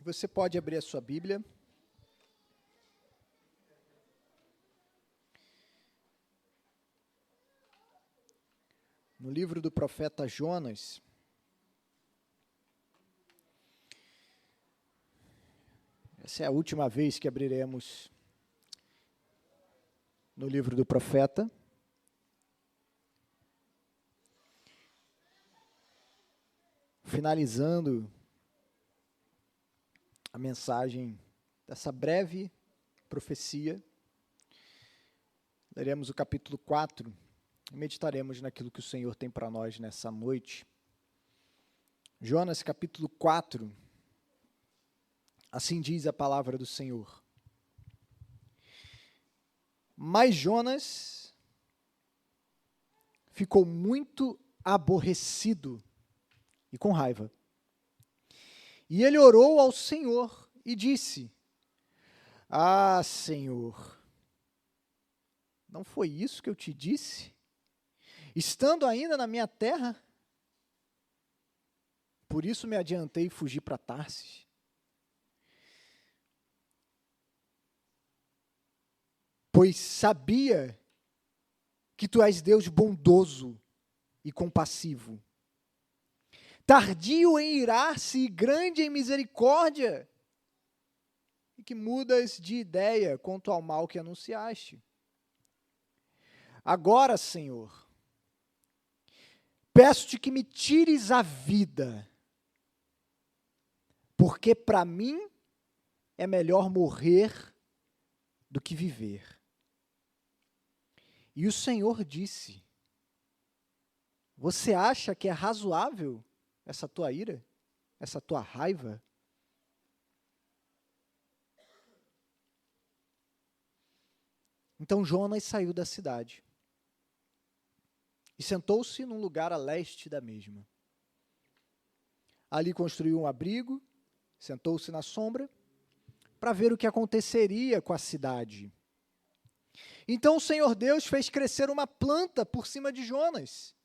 Você pode abrir a sua Bíblia. No livro do profeta Jonas. Essa é a última vez que abriremos no livro do profeta. Finalizando a mensagem dessa breve profecia, leremos o capítulo 4 e meditaremos naquilo que o Senhor tem para nós nessa noite. Jonas, capítulo 4, assim diz a palavra do Senhor. Mas Jonas ficou muito aborrecido e com raiva. E ele orou ao Senhor e disse: Ah, Senhor, não foi isso que eu te disse? Estando ainda na minha terra? Por isso me adiantei e fugi para Tarsis. Pois sabia que tu és Deus bondoso e compassivo, tardio em irar-se e grande em misericórdia, e que mudas de ideia quanto ao mal que anunciaste. Agora, Senhor, peço-te que me tires a vida, porque para mim é melhor morrer do que viver. E o Senhor disse: Você acha que é razoável essa tua ira, essa tua raiva? Então Jonas saiu da cidade e sentou-se num lugar a leste da mesma. Ali construiu um abrigo, sentou-se na sombra, para ver o que aconteceria com a cidade. Então o Senhor Deus fez crescer uma planta por cima de Jonas,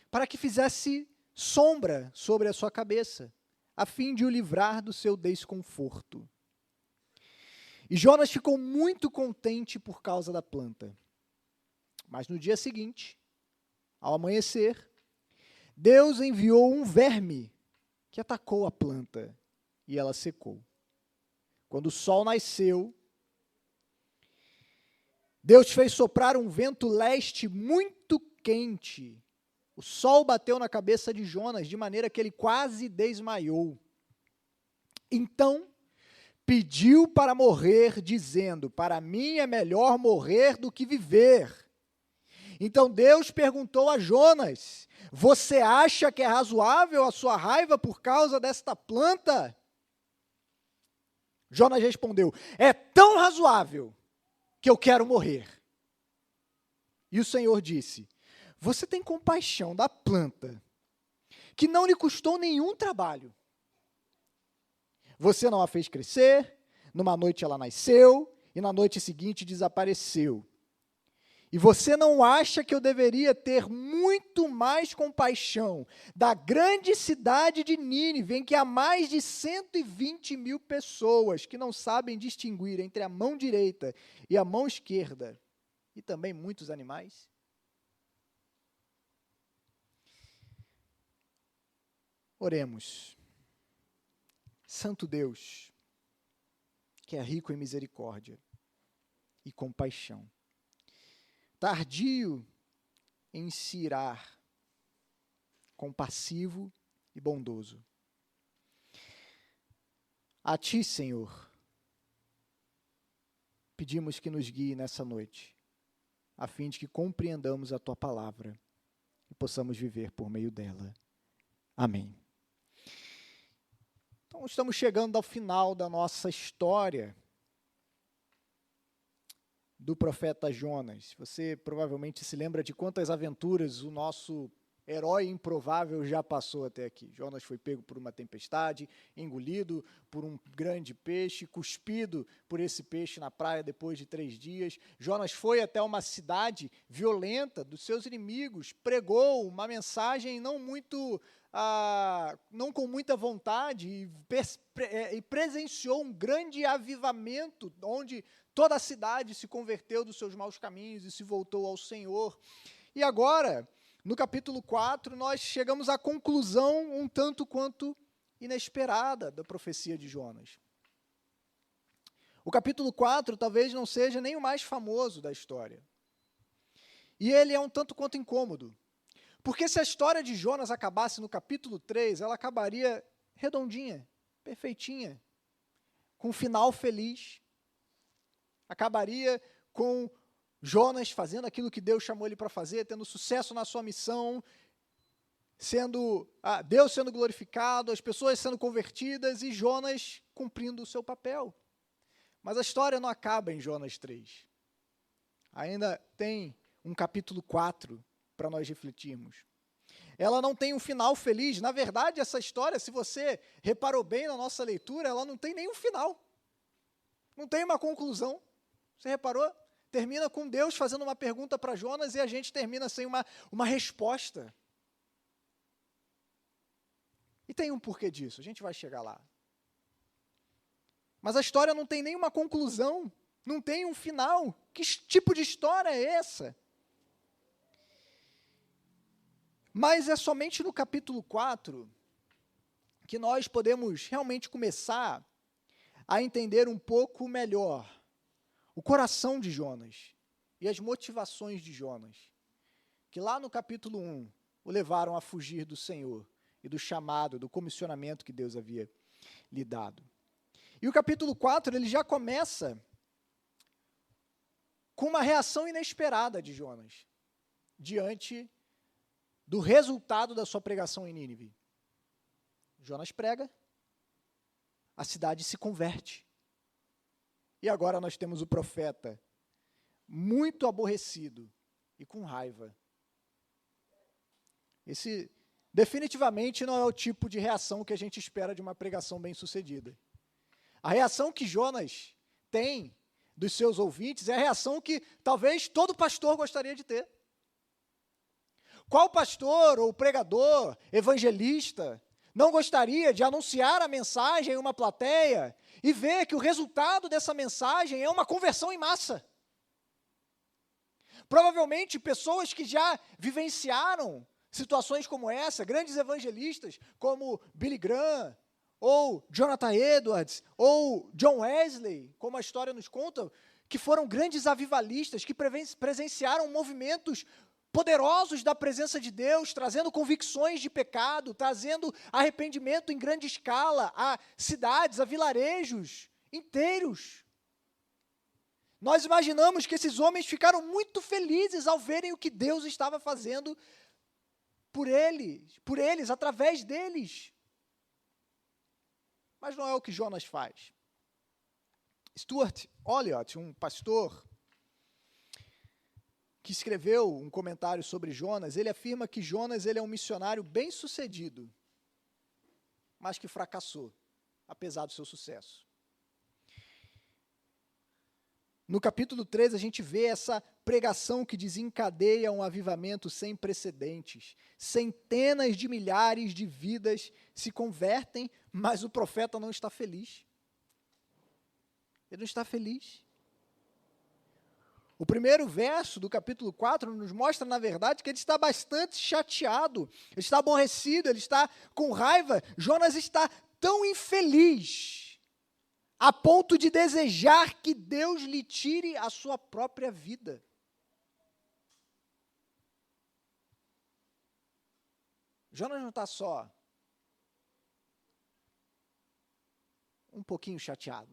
para que fizesse sombra sobre a sua cabeça, a fim de o livrar do seu desconforto. E Jonas ficou muito contente por causa da planta. Mas no dia seguinte, ao amanhecer, Deus enviou um verme que atacou a planta e ela secou. Quando o sol nasceu, Deus fez soprar um vento leste muito quente. O sol bateu na cabeça de Jonas de maneira que ele quase desmaiou. Então, pediu para morrer, dizendo: Para mim é melhor morrer do que viver. Então Deus perguntou a Jonas: Você acha que é razoável a sua raiva por causa desta planta? Jonas respondeu: É tão razoável que eu quero morrer. E o Senhor disse: Você tem compaixão da planta, que não lhe custou nenhum trabalho. Você não a fez crescer, numa noite ela nasceu, e na noite seguinte desapareceu. E você não acha que eu deveria ter muito mais compaixão da grande cidade de Nínive, em que há mais de 120 mil pessoas que não sabem distinguir entre a mão direita e a mão esquerda, e também muitos animais? Oremos. Santo Deus, que é rico em misericórdia e compaixão, tardio em se irar, compassivo e bondoso. A Ti, Senhor, pedimos que nos guie nessa noite, a fim de que compreendamos a Tua palavra e possamos viver por meio dela. Amém. Então, estamos chegando ao final da nossa história do profeta Jonas. Você provavelmente se lembra de quantas aventuras o nosso herói improvável já passou até aqui. Jonas foi pego por uma tempestade, engolido por um grande peixe, cuspido por esse peixe na praia depois de 3 dias. Jonas foi até uma cidade violenta dos seus inimigos, pregou uma mensagem não muito não com muita vontade, e presenciou um grande avivamento, onde toda a cidade se converteu dos seus maus caminhos e se voltou ao Senhor. E agora, no capítulo 4, nós chegamos à conclusão um tanto quanto inesperada da profecia de Jonas. O capítulo 4 talvez não seja nem o mais famoso da história. E ele é um tanto quanto incômodo. Porque se a história de Jonas acabasse no capítulo 3, ela acabaria redondinha, perfeitinha, com um final feliz. Acabaria com Jonas fazendo aquilo que Deus chamou ele para fazer, tendo sucesso na sua missão, Deus sendo glorificado, as pessoas sendo convertidas e Jonas cumprindo o seu papel. Mas a história não acaba em Jonas 3. Ainda tem um capítulo 4 para nós refletirmos. Ela não tem um final feliz. Na verdade, essa história, se você reparou bem na nossa leitura, ela não tem nenhum final. Não tem uma conclusão. Você reparou? Termina com Deus fazendo uma pergunta para Jonas e a gente termina sem uma resposta. E tem um porquê disso, a gente vai chegar lá. Mas a história não tem nenhuma conclusão, não tem um final. Que tipo de história é essa? Mas é somente no capítulo 4 que nós podemos realmente começar a entender um pouco melhor o coração de Jonas e as motivações de Jonas, que lá no capítulo 1 o levaram a fugir do Senhor e do chamado, do comissionamento que Deus havia lhe dado. E o capítulo 4, ele já começa com uma reação inesperada de Jonas, diante do resultado da sua pregação em Nínive. Jonas prega, a cidade se converte. E agora nós temos o profeta muito aborrecido e com raiva. Esse definitivamente não é o tipo de reação que a gente espera de uma pregação bem-sucedida. A reação que Jonas tem dos seus ouvintes é a reação que talvez todo pastor gostaria de ter. Qual pastor ou pregador, evangelista, não gostaria de anunciar a mensagem em uma plateia e ver que o resultado dessa mensagem é uma conversão em massa? Provavelmente pessoas que já vivenciaram situações como essa, grandes evangelistas como Billy Graham, ou Jonathan Edwards, ou John Wesley, como a história nos conta, que foram grandes avivalistas, que presenciaram movimentos poderosos da presença de Deus, trazendo convicções de pecado, trazendo arrependimento em grande escala a cidades, a vilarejos inteiros. Nós imaginamos que esses homens ficaram muito felizes ao verem o que Deus estava fazendo por eles, através deles. Mas não é o que Jonas faz. Stuart Olliott, um pastor que escreveu um comentário sobre Jonas, ele afirma que Jonas ele é um missionário bem-sucedido, mas que fracassou, apesar do seu sucesso. No capítulo 3, a gente vê essa pregação que desencadeia um avivamento sem precedentes. Centenas de milhares de vidas se convertem, mas o profeta não está feliz. Ele não está feliz. O primeiro verso do capítulo 4 nos mostra, na verdade, que ele está bastante chateado, ele está aborrecido, ele está com raiva. Jonas está tão infeliz a ponto de desejar que Deus lhe tire a sua própria vida. Jonas não está só um pouquinho chateado.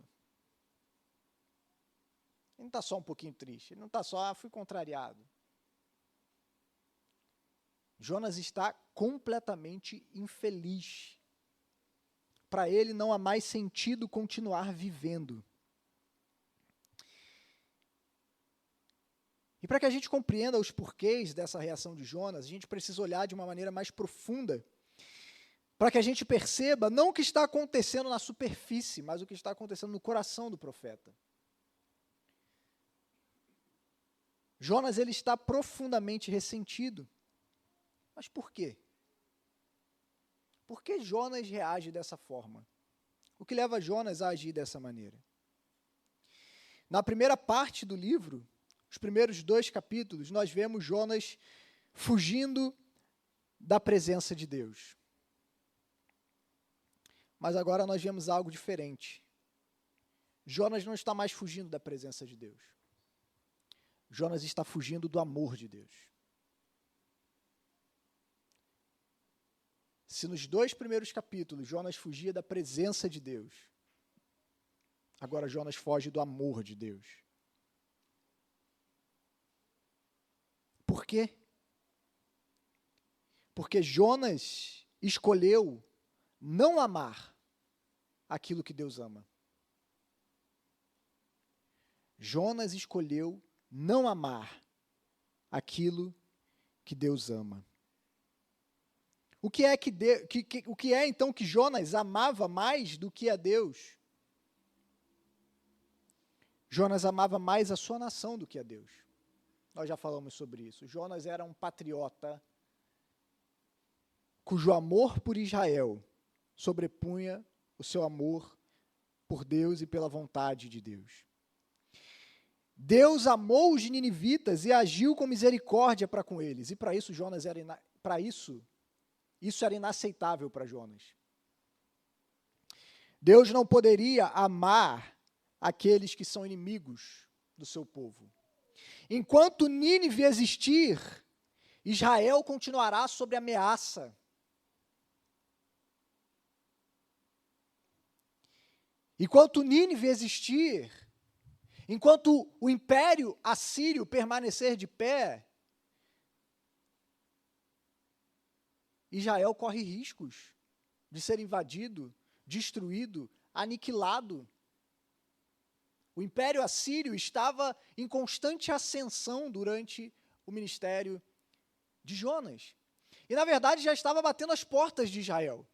Ele não está só um pouquinho triste. Ele não está só, fui contrariado. Jonas está completamente infeliz. Para ele não há mais sentido continuar vivendo. E para que a gente compreenda os porquês dessa reação de Jonas, a gente precisa olhar de uma maneira mais profunda, para que a gente perceba não o que está acontecendo na superfície, mas o que está acontecendo no coração do profeta. Jonas ele está profundamente ressentido. Mas por quê? Por que Jonas reage dessa forma? O que leva Jonas a agir dessa maneira? Na primeira parte do livro, os primeiros 2 capítulos, nós vemos Jonas fugindo da presença de Deus. Mas agora nós vemos algo diferente. Jonas não está mais fugindo da presença de Deus. Jonas está fugindo do amor de Deus. Se nos 2 primeiros capítulos Jonas fugia da presença de Deus, agora Jonas foge do amor de Deus. Por quê? Porque Jonas escolheu não amar aquilo que Deus ama. Jonas escolheu não amar aquilo que Deus ama. O que é então que Jonas amava mais do que a Deus? Jonas amava mais a sua nação do que a Deus. Nós já falamos sobre isso. Jonas era um patriota cujo amor por Israel sobrepunha o seu amor por Deus e pela vontade de Deus. Deus amou os ninivitas e agiu com misericórdia para com eles. E para isso Jonas isso era inaceitável para Jonas. Deus não poderia amar aqueles que são inimigos do seu povo. Enquanto Nínive existir, Israel continuará sob ameaça. Enquanto Nínive existir, enquanto o império assírio permanecer de pé, Israel corre riscos de ser invadido, destruído, aniquilado. O império assírio estava em constante ascensão durante o ministério de Jonas. E, na verdade, já estava batendo as portas de Israel.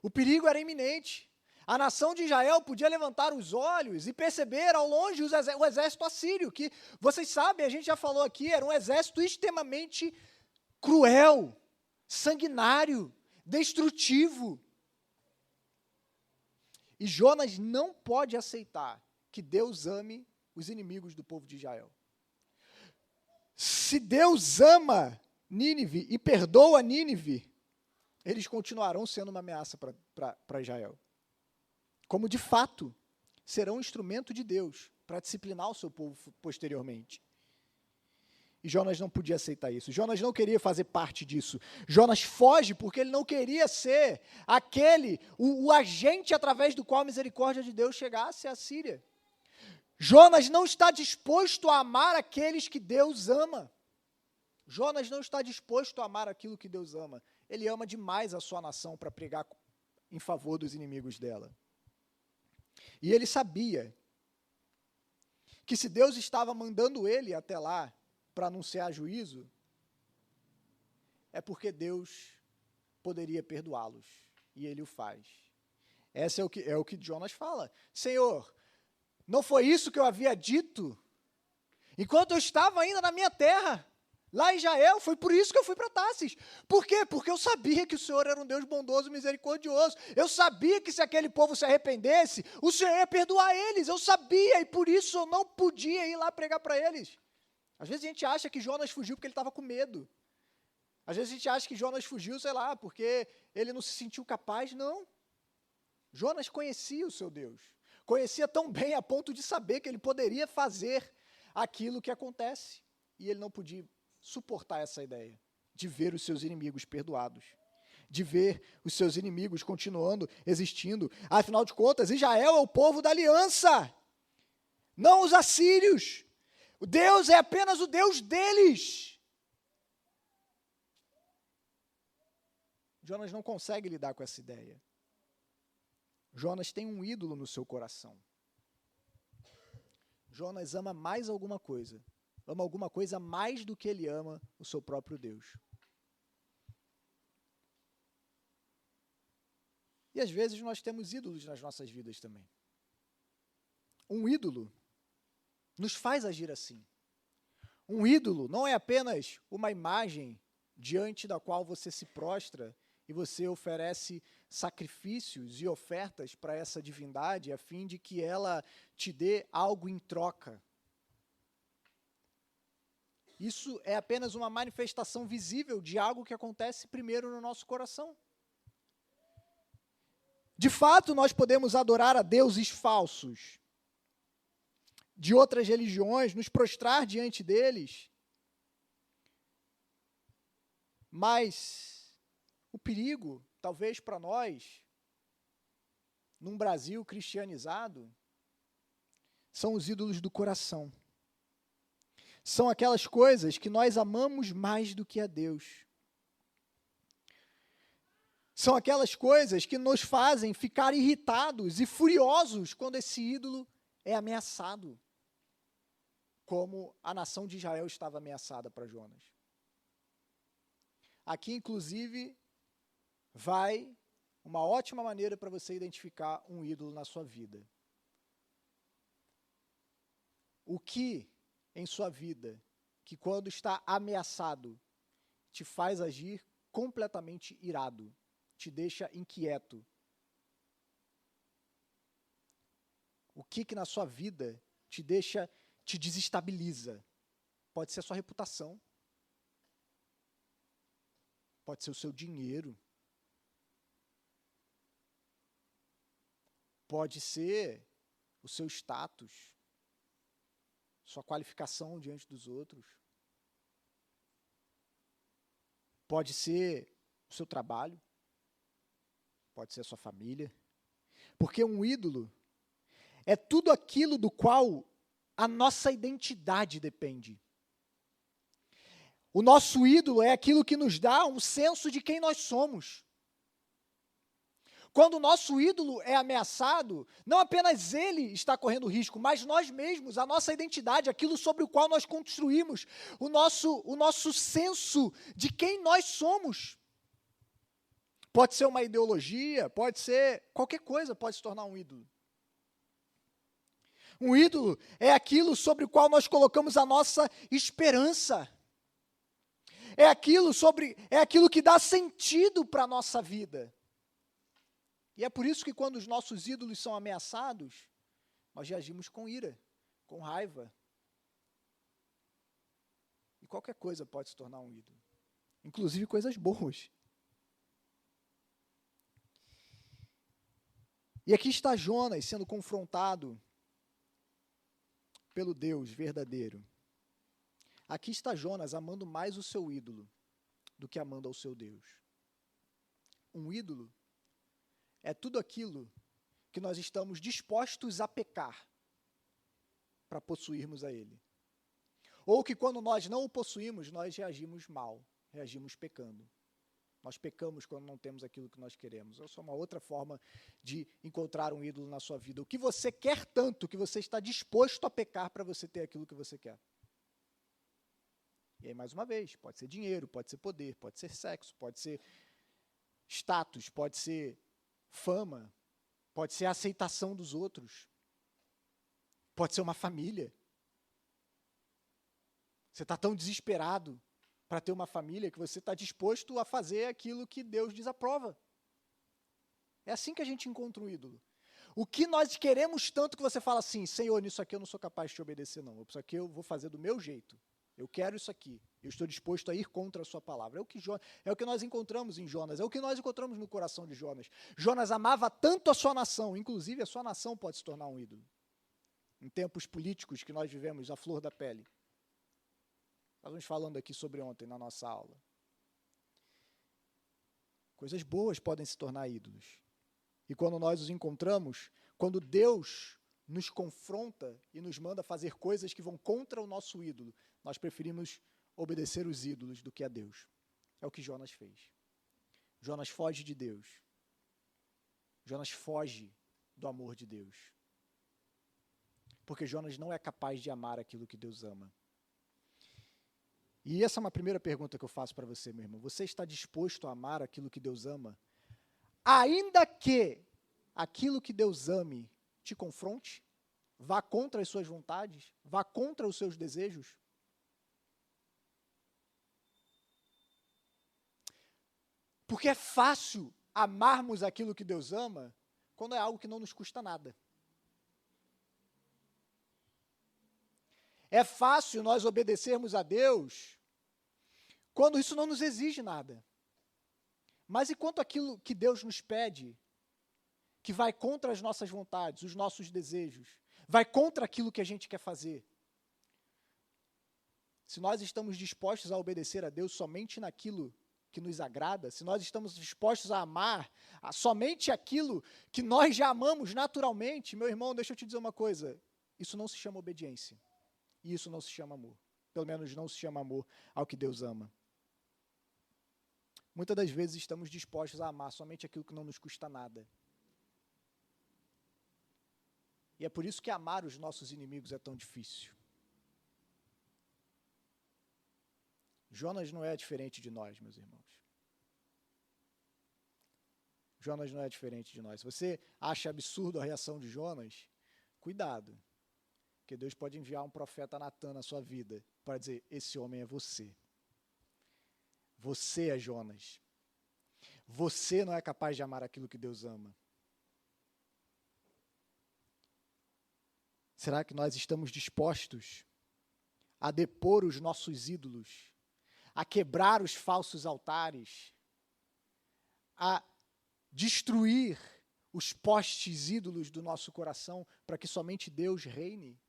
O perigo era iminente. A nação de Israel podia levantar os olhos e perceber ao longe o exército assírio, que, vocês sabem, a gente já falou aqui, era um exército extremamente cruel, sanguinário, destrutivo. E Jonas não pode aceitar que Deus ame os inimigos do povo de Israel. Se Deus ama Nínive e perdoa Nínive, eles continuarão sendo uma ameaça para Israel. Como, de fato, serão um instrumento de Deus para disciplinar o seu povo posteriormente. E Jonas não podia aceitar isso. Jonas não queria fazer parte disso. Jonas foge porque ele não queria ser o agente através do qual a misericórdia de Deus chegasse à Síria. Jonas não está disposto a amar aqueles que Deus ama. Jonas não está disposto a amar aquilo que Deus ama. Ele ama demais a sua nação para pregar em favor dos inimigos dela. E ele sabia que se Deus estava mandando ele até lá para anunciar juízo, é porque Deus poderia perdoá-los. E ele o faz. Esse é o que Jonas fala. Senhor, não foi isso que eu havia dito? Enquanto eu estava ainda na minha terra, lá em Israel, foi por isso que eu fui para Tarsis. Por quê? Porque eu sabia que o Senhor era um Deus bondoso e misericordioso. Eu sabia que se aquele povo se arrependesse, o Senhor ia perdoar eles. Eu sabia, e por isso eu não podia ir lá pregar para eles. Às vezes a gente acha que Jonas fugiu porque ele estava com medo. Às vezes a gente acha que Jonas fugiu, sei lá, porque ele não se sentiu capaz. Não. Jonas conhecia o seu Deus. Conhecia tão bem a ponto de saber que ele poderia fazer aquilo que acontece. E ele não podia suportar essa ideia de ver os seus inimigos perdoados, de ver os seus inimigos continuando existindo. Afinal de contas, Israel é o povo da aliança, não os assírios. O Deus é apenas o Deus deles. Jonas não consegue lidar com essa ideia. Jonas tem um ídolo no seu coração. Jonas ama mais alguma coisa. Ama alguma coisa mais do que ele ama o seu próprio Deus. E às vezes nós temos ídolos nas nossas vidas também. Um ídolo nos faz agir assim. Um ídolo não é apenas uma imagem diante da qual você se prostra e você oferece sacrifícios e ofertas para essa divindade a fim de que ela te dê algo em troca. Isso é apenas uma manifestação visível de algo que acontece primeiro no nosso coração. De fato, nós podemos adorar a deuses falsos de outras religiões, nos prostrar diante deles, mas o perigo, talvez para nós, num Brasil cristianizado, são os ídolos do coração. São aquelas coisas que nós amamos mais do que a Deus. São aquelas coisas que nos fazem ficar irritados e furiosos quando esse ídolo é ameaçado, como a nação de Israel estava ameaçada para Jonas. Aqui, inclusive, vai uma ótima maneira para você identificar um ídolo na sua vida. O que em sua vida, que quando está ameaçado, te faz agir completamente irado, te deixa inquieto? O que na sua vida te desestabiliza? Pode ser a sua reputação, pode ser o seu dinheiro, pode ser o seu status, sua qualificação diante dos outros, pode ser o seu trabalho, pode ser a sua família, porque um ídolo é tudo aquilo do qual a nossa identidade depende. O nosso ídolo é aquilo que nos dá um senso de quem nós somos. Quando o nosso ídolo é ameaçado, não apenas ele está correndo risco, mas nós mesmos, a nossa identidade, aquilo sobre o qual nós construímos o nosso senso de quem nós somos. Pode ser uma ideologia, pode ser qualquer coisa, pode se tornar um ídolo. Um ídolo é aquilo sobre o qual nós colocamos a nossa esperança. É aquilo que dá sentido para a nossa vida. E é por isso que quando os nossos ídolos são ameaçados, nós reagimos com ira, com raiva. E qualquer coisa pode se tornar um ídolo, inclusive coisas boas. E aqui está Jonas sendo confrontado pelo Deus verdadeiro. Aqui está Jonas amando mais o seu ídolo do que amando ao seu Deus. Um ídolo é tudo aquilo que nós estamos dispostos a pecar para possuirmos a ele. Ou que quando nós não o possuímos, nós reagimos mal, reagimos pecando. Nós pecamos quando não temos aquilo que nós queremos. Essa é uma outra forma de encontrar um ídolo na sua vida. O que você quer tanto, que você está disposto a pecar para você ter aquilo que você quer. E aí, mais uma vez, pode ser dinheiro, pode ser poder, pode ser sexo, pode ser status, pode ser fama, pode ser a aceitação dos outros, pode ser uma família. Você está tão desesperado para ter uma família que você está disposto a fazer aquilo que Deus desaprova. É assim que a gente encontra um ídolo. O que nós queremos tanto que você fala assim, Senhor, nisso aqui eu não sou capaz de te obedecer não, isso aqui eu vou fazer do meu jeito. Eu quero isso aqui, eu estou disposto a ir contra a sua palavra. É o que nós encontramos em Jonas, é o que nós encontramos no coração de Jonas. Jonas amava tanto a sua nação, inclusive a sua nação pode se tornar um ídolo. Em tempos políticos que nós vivemos, à flor da pele. Nós vamos falando aqui sobre ontem na nossa aula. Coisas boas podem se tornar ídolos. E quando nós os encontramos, quando Deus nos confronta e nos manda fazer coisas que vão contra o nosso ídolo, nós preferimos obedecer os ídolos do que a Deus. É o que Jonas fez. Jonas foge de Deus. Jonas foge do amor de Deus. Porque Jonas não é capaz de amar aquilo que Deus ama. E essa é uma primeira pergunta que eu faço para você, meu irmão. Você está disposto a amar aquilo que Deus ama? Ainda que aquilo que Deus ame te confronte? Vá contra as suas vontades? Vá contra os seus desejos? Porque é fácil amarmos aquilo que Deus ama quando é algo que não nos custa nada. É fácil nós obedecermos a Deus quando isso não nos exige nada. Mas e quanto aquilo que Deus nos pede, que vai contra as nossas vontades, os nossos desejos, vai contra aquilo que a gente quer fazer? Se nós estamos dispostos a obedecer a Deus somente naquilo que nos agrada, se nós estamos dispostos a amar somente aquilo que nós já amamos naturalmente, meu irmão, deixa eu te dizer uma coisa, isso não se chama obediência, e isso não se chama amor, pelo menos não se chama amor ao que Deus ama. Muitas das vezes estamos dispostos a amar somente aquilo que não nos custa nada. E é por isso que amar os nossos inimigos é tão difícil. Jonas não é diferente de nós, meus irmãos. Jonas não é diferente de nós. Se você acha absurdo a reação de Jonas, cuidado, porque Deus pode enviar um profeta Natã na sua vida para dizer, esse homem é você. Você é Jonas. Você não é capaz de amar aquilo que Deus ama. Será que nós estamos dispostos a depor os nossos ídolos, a quebrar os falsos altares, a destruir os postes ídolos do nosso coração para que somente Deus reine?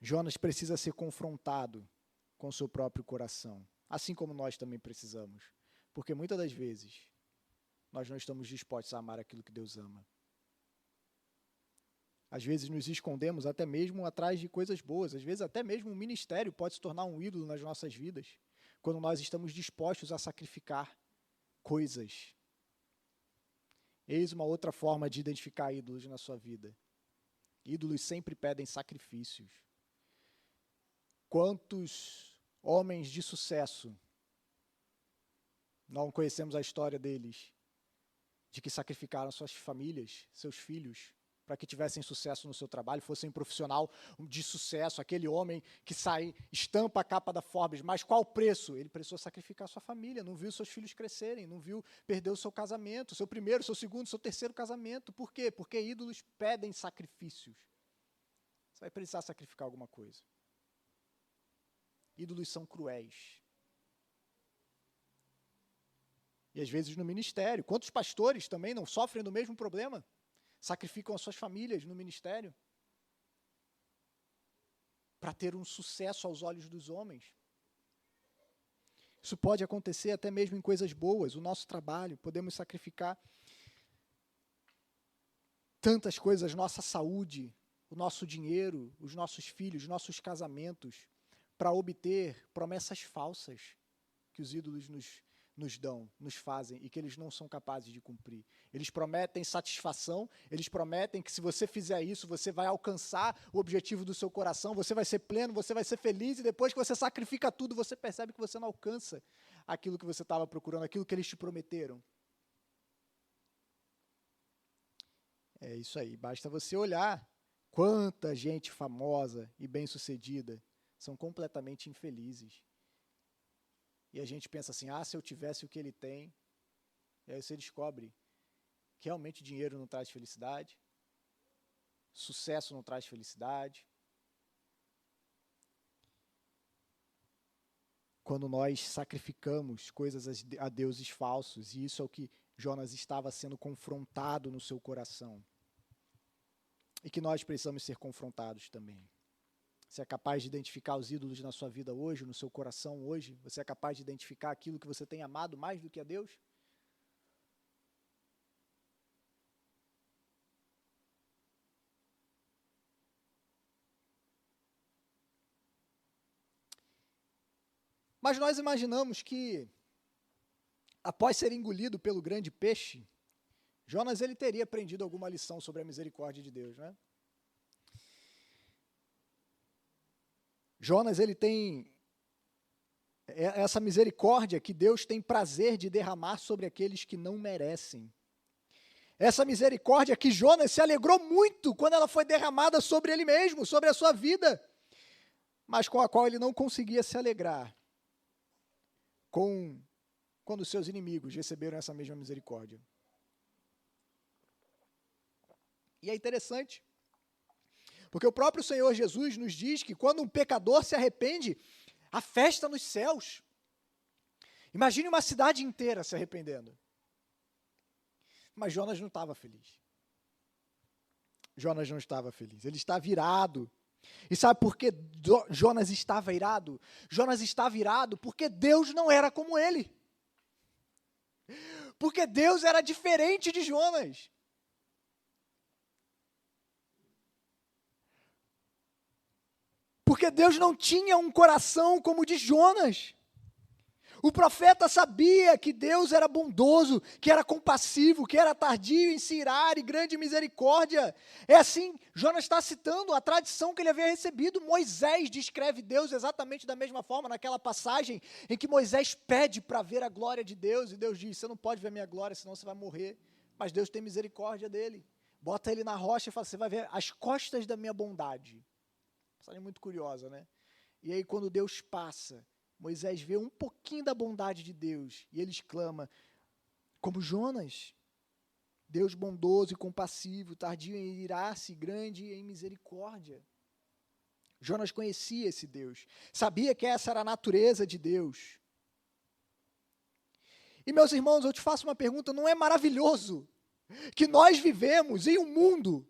Jonas precisa ser confrontado com o seu próprio coração, assim como nós também precisamos, porque muitas das vezes nós não estamos dispostos a amar aquilo que Deus ama. Às vezes nos escondemos até mesmo atrás de coisas boas, às vezes até mesmo um ministério pode se tornar um ídolo nas nossas vidas, quando nós estamos dispostos a sacrificar coisas. Eis uma outra forma de identificar ídolos na sua vida. Ídolos sempre pedem sacrifícios. Quantos homens de sucesso, não conhecemos a história deles, de que sacrificaram suas famílias, seus filhos, para que tivessem sucesso no seu trabalho, fossem um profissional de sucesso, aquele homem que sai, estampa a capa da Forbes, mas qual o preço? Ele precisou sacrificar sua família, não viu seus filhos crescerem, não viu perder o seu casamento, seu primeiro, seu segundo, seu terceiro casamento. Por quê? Porque ídolos pedem sacrifícios. Você vai precisar sacrificar alguma coisa. Ídolos são cruéis. E às vezes no ministério, quantos pastores também não sofrem do mesmo problema? Sacrificam as suas famílias no ministério para ter um sucesso aos olhos dos homens. Isso pode acontecer até mesmo em coisas boas, o nosso trabalho, podemos sacrificar tantas coisas, nossa saúde, o nosso dinheiro, os nossos filhos, nossos casamentos, para obter promessas falsas que os ídolos nos dão, nos fazem e que eles não são capazes de cumprir. Eles prometem satisfação, eles prometem que se você fizer isso, você vai alcançar o objetivo do seu coração, você vai ser pleno, você vai ser feliz, e depois que você sacrifica tudo, você percebe que você não alcança aquilo que você estava procurando, aquilo que eles te prometeram. É isso aí, basta você olhar quanta gente famosa e bem-sucedida são completamente infelizes. E a gente pensa assim, se eu tivesse o que ele tem, e aí você descobre que realmente dinheiro não traz felicidade, sucesso não traz felicidade. Quando nós sacrificamos coisas a deuses falsos, e isso é o que Jonas estava sendo confrontado no seu coração, e que nós precisamos ser confrontados também. Você é capaz de identificar os ídolos na sua vida hoje, no seu coração hoje? Você é capaz de identificar aquilo que você tem amado mais do que a Deus? Mas nós imaginamos que, após ser engolido pelo grande peixe, Jonas ele teria aprendido alguma lição sobre a misericórdia de Deus, né? Jonas, ele tem essa misericórdia que Deus tem prazer de derramar sobre aqueles que não merecem. Essa misericórdia que Jonas se alegrou muito quando ela foi derramada sobre ele mesmo, sobre a sua vida, mas com a qual ele não conseguia se alegrar quando os seus inimigos receberam essa mesma misericórdia. E é interessante, porque o próprio Senhor Jesus nos diz que quando um pecador se arrepende, há festa nos céus. Imagine uma cidade inteira se arrependendo. Mas Jonas não estava feliz. Jonas não estava feliz, ele estava irado. E sabe por que Jonas estava irado? Jonas estava irado porque Deus não era como ele. Porque Deus era diferente de Jonas. Porque Deus não tinha um coração como o de Jonas. O profeta sabia que Deus era bondoso, que era compassivo, que era tardio em se irar e grande misericórdia. É assim, Jonas está citando a tradição que ele havia recebido. Moisés descreve Deus exatamente da mesma forma, naquela passagem em que Moisés pede para ver a glória de Deus, e Deus diz, você não pode ver a minha glória, senão você vai morrer. Mas Deus tem misericórdia dele. Bota ele na rocha e fala, você vai ver as costas da minha bondade. Passagem muito curiosa, né? E aí quando Deus passa, Moisés vê um pouquinho da bondade de Deus e ele exclama, como Jonas, Deus bondoso e compassivo, tardio em irar-se, grande em misericórdia. Jonas conhecia esse Deus, sabia que essa era a natureza de Deus. E meus irmãos, eu te faço uma pergunta, não é maravilhoso que nós vivemos em um mundo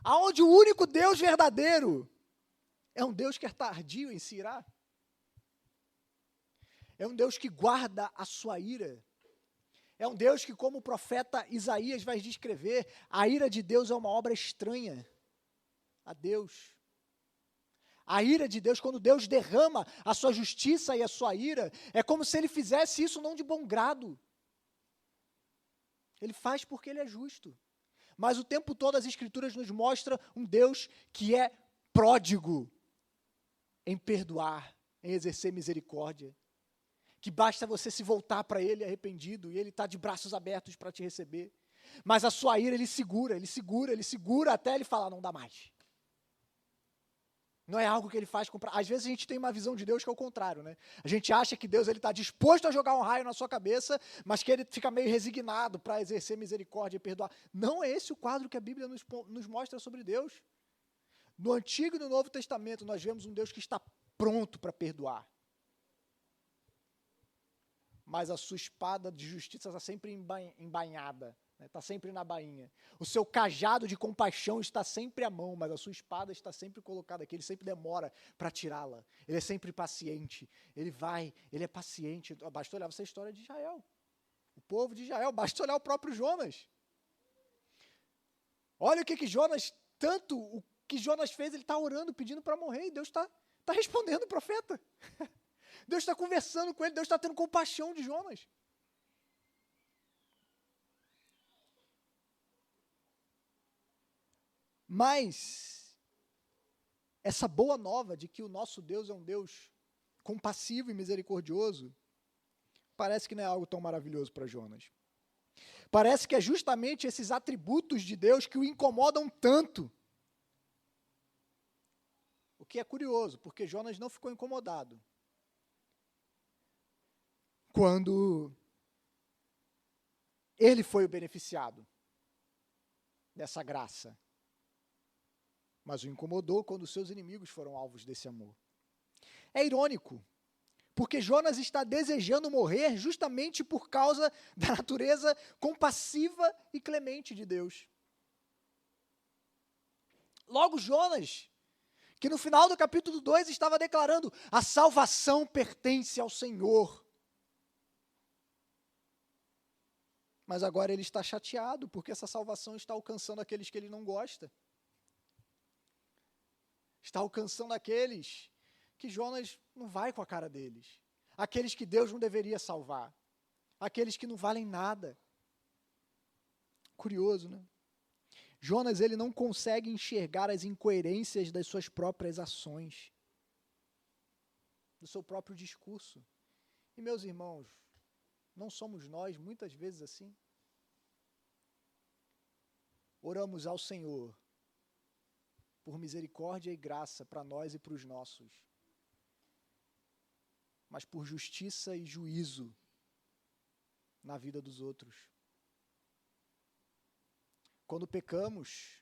onde o único Deus verdadeiro é um Deus que é tardio em se irar? É um Deus que guarda a sua ira. É um Deus que, como o profeta Isaías vai descrever, a ira de Deus é uma obra estranha a Deus. A ira de Deus, quando Deus derrama a sua justiça e a sua ira, é como se ele fizesse isso não de bom grado. Ele faz porque ele é justo. Mas o tempo todo as Escrituras nos mostram um Deus que é pródigo em perdoar, em exercer misericórdia. Que basta você se voltar para ele arrependido e ele está de braços abertos para te receber. Mas a sua ira ele segura até ele falar, não dá mais. Não é algo que ele faz com... Às vezes a gente tem uma visão de Deus que é o contrário, né? A gente acha que Deus está disposto a jogar um raio na sua cabeça, mas que ele fica meio resignado para exercer misericórdia e perdoar. Não é esse o quadro que a Bíblia nos mostra sobre Deus. No Antigo e no Novo Testamento nós vemos um Deus que está pronto para perdoar. Mas a sua espada de justiça está sempre embainhada, está sempre na bainha. O seu cajado de compaixão está sempre à mão, mas a sua espada está sempre colocada aqui, ele sempre demora para tirá-la. Ele é sempre paciente, ele é paciente. Basta olhar essa história de Israel. O povo de Israel, basta olhar o próprio Jonas. Olha o que Jonas, tanto o que Jonas fez, ele está orando, pedindo para morrer, e Deus está respondendo o profeta. Deus está conversando com ele, Deus está tendo compaixão de Jonas. Mas, essa boa nova de que o nosso Deus é um Deus compassivo e misericordioso, parece que não é algo tão maravilhoso para Jonas. Parece que é justamente esses atributos de Deus que o incomodam tanto. O que é curioso, porque Jonas não ficou incomodado quando ele foi o beneficiado dessa graça. Mas o incomodou quando os seus inimigos foram alvos desse amor. É irônico, porque Jonas está desejando morrer justamente por causa da natureza compassiva e clemente de Deus. Logo Jonas, que no final do capítulo 2 estava declarando, a salvação pertence ao Senhor. Mas agora ele está chateado, porque essa salvação está alcançando aqueles que ele não gosta. Está alcançando aqueles que Jonas não vai com a cara deles. Aqueles que Deus não deveria salvar. Aqueles que não valem nada. Curioso, né? Jonas, ele não consegue enxergar as incoerências das suas próprias ações. Do seu próprio discurso. E meus irmãos, não somos nós muitas vezes assim? Oramos ao Senhor por misericórdia e graça para nós e para os nossos. mas por justiça e juízo na vida dos outros. Quando pecamos,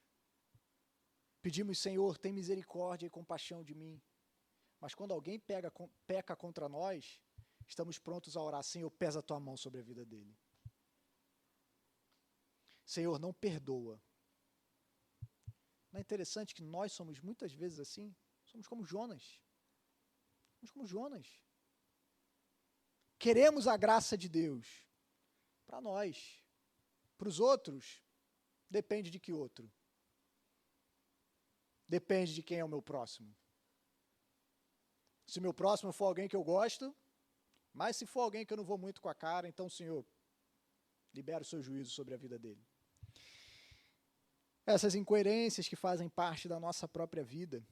pedimos, Senhor, tem misericórdia e compaixão de mim. Mas quando alguém peca contra nós, estamos prontos a orar, Senhor, pesa a tua mão sobre a vida dele. Senhor, não perdoa. Não é interessante que nós somos muitas vezes assim? Somos como Jonas. Somos como Jonas. Queremos a graça de Deus para nós. Para os outros, depende de que outro? Depende de quem é o meu próximo. Se meu próximo for alguém que eu gosto, mas se for alguém que eu não vou muito com a cara, então, Senhor, libera o seu juízo sobre a vida dele. Essas incoerências que fazem parte da nossa própria vida.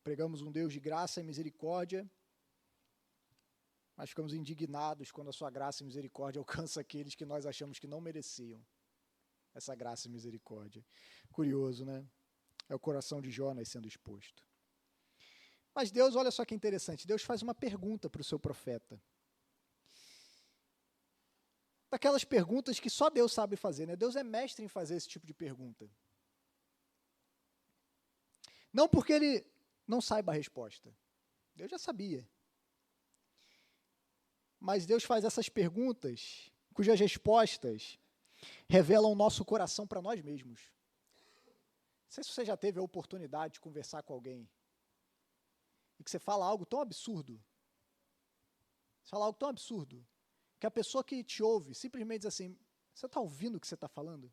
Pregamos um Deus de graça e misericórdia, mas ficamos indignados quando a sua graça e misericórdia alcança aqueles que nós achamos que não mereciam essa graça e misericórdia. Curioso, né? É o coração de Jonas sendo exposto. Mas Deus, olha só que interessante, Deus faz uma pergunta para o seu profeta. Daquelas perguntas que só Deus sabe fazer, né? Deus é mestre em fazer esse tipo de pergunta. Não porque ele não saiba a resposta. Deus já sabia. Mas Deus faz essas perguntas, cujas respostas revelam o nosso coração para nós mesmos. Não sei se você já teve a oportunidade de conversar com alguém e que você fala algo tão absurdo. Você fala algo tão absurdo que a pessoa que te ouve simplesmente diz assim, você está ouvindo o que você está falando?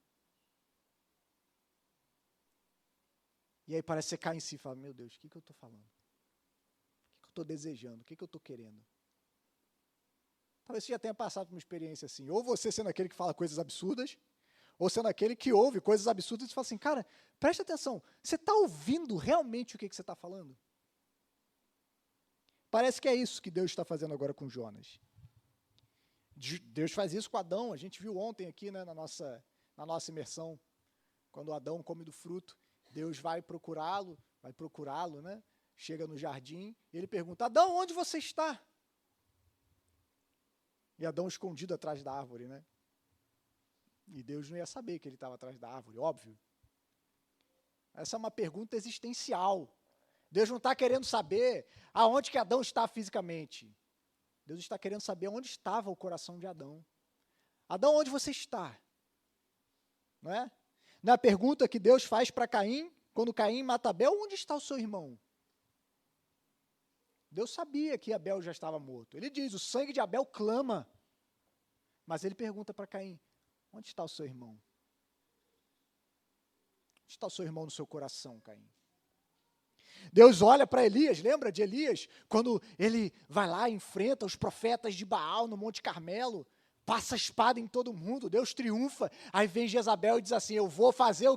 E aí parece que você cai em si e fala, meu Deus, o que eu estou falando? O que eu estou desejando? O que eu estou querendo? Talvez você já tenha passado por uma experiência assim, ou você sendo aquele que fala coisas absurdas, ou sendo aquele que ouve coisas absurdas e fala assim, cara, presta atenção, você está ouvindo realmente o que você está falando? Parece que é isso que Deus está fazendo agora com Jonas. Deus faz isso com Adão, a gente viu ontem aqui, né, na nossa imersão, quando Adão come do fruto, Deus vai procurá-lo, né, chega no jardim, e ele pergunta, Adão, onde você está? E Adão escondido atrás da árvore, né? E Deus não ia saber que ele estava atrás da árvore, óbvio. Essa é uma pergunta existencial. Deus não está querendo saber aonde que Adão está fisicamente. Deus está querendo saber onde estava o coração de Adão. Adão, onde você está? Não é? Na pergunta que Deus faz para Caim, quando Caim mata Abel, onde está o seu irmão? Deus sabia que Abel já estava morto. Ele diz, o sangue de Abel clama. Mas ele pergunta para Caim, onde está o seu irmão? Onde está o seu irmão no seu coração, Caim? Deus olha para Elias, lembra de Elias? Quando ele vai lá e enfrenta os profetas de Baal no Monte Carmelo, passa a espada em todo mundo, Deus triunfa, aí vem Jezabel e diz assim, eu vou fazer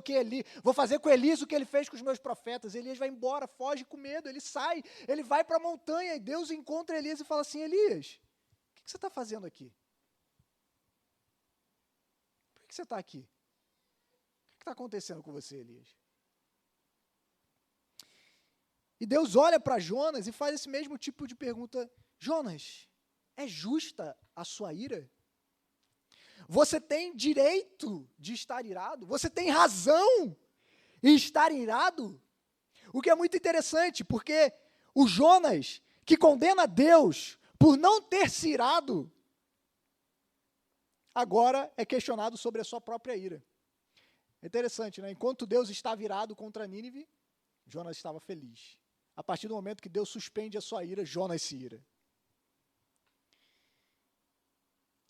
com Elias o que ele fez com os meus profetas. Elias vai embora, foge com medo, ele sai, ele vai para a montanha e Deus encontra Elias e fala assim, Elias, o que você está fazendo aqui? Por que você está aqui? O que está acontecendo com você, Elias? E Deus olha para Jonas e faz esse mesmo tipo de pergunta. Jonas, é justa a sua ira? Você tem direito de estar irado? Você tem razão em estar irado? O que é muito interessante, porque o Jonas, que condena Deus por não ter se irado, agora é questionado sobre a sua própria ira. É interessante, né? Enquanto Deus estava irado contra Nínive, Jonas estava feliz. A partir do momento que Deus suspende a sua ira, Jonas se ira.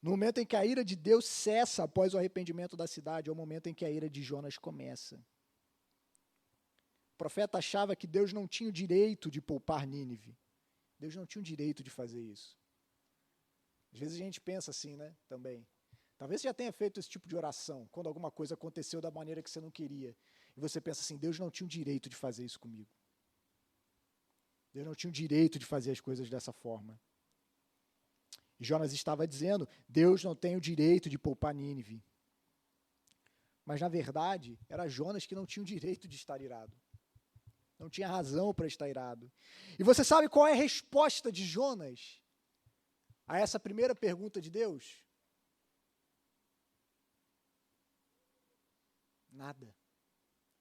No momento em que a ira de Deus cessa após o arrependimento da cidade, é o momento em que a ira de Jonas começa. O profeta achava que Deus não tinha o direito de poupar Nínive. Deus não tinha o direito de fazer isso. Às vezes a gente pensa assim, né, também. Talvez você já tenha feito esse tipo de oração, quando alguma coisa aconteceu da maneira que você não queria. E você pensa assim, Deus não tinha o direito de fazer isso comigo. Deus não tinha o direito de fazer as coisas dessa forma. E Jonas estava dizendo, Deus não tem o direito de poupar Nínive. Mas, na verdade, era Jonas que não tinha o direito de estar irado. Não tinha razão para estar irado. E você sabe qual é a resposta de Jonas a essa primeira pergunta de Deus? Nada.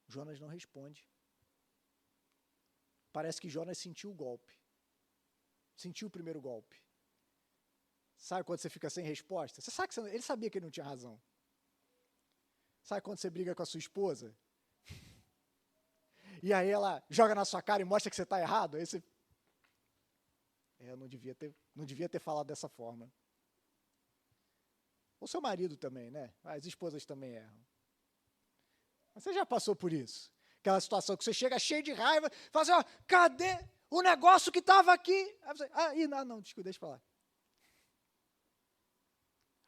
Jonas não responde. Parece que Jonas sentiu o golpe. Sentiu o primeiro golpe. Sabe quando você fica sem resposta? Você sabe que ele sabia que ele não tinha razão. Sabe quando você briga com a sua esposa? E aí ela joga na sua cara e mostra que você está errado? Aí você... eu não devia ter falado dessa forma. O seu marido também, né? As esposas também erram. Mas você já passou por isso? Aquela situação que você chega cheio de raiva, fala assim, ó, cadê o negócio que estava aqui? Aí você, não, desculpa, deixa pra lá.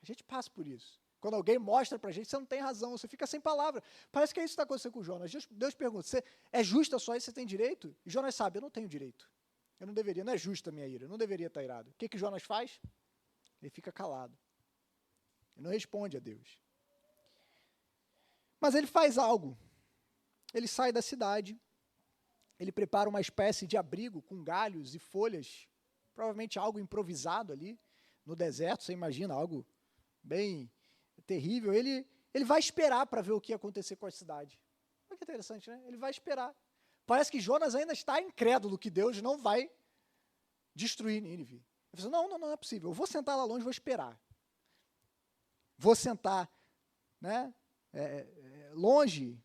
A gente passa por isso. Quando alguém mostra pra gente, você não tem razão, você fica sem palavra. Parece que é isso que está acontecendo com o Jonas. Deus pergunta, é justa só isso, você tem direito? E Jonas sabe, eu não tenho direito. Eu não deveria, não é justa a minha ira, eu não deveria estar irado. O que Jonas faz? Ele fica calado. Ele não responde a Deus. Mas ele faz algo. Ele sai da cidade, ele prepara uma espécie de abrigo com galhos e folhas, provavelmente algo improvisado ali no deserto, você imagina, algo bem terrível. Ele vai esperar para ver o que ia acontecer com a cidade. Olha que interessante, né? Ele vai esperar. Parece que Jonas ainda está incrédulo que Deus não vai destruir Nínive. Ele fala, não é possível, eu vou sentar lá longe, vou esperar. Vou sentar, né, longe.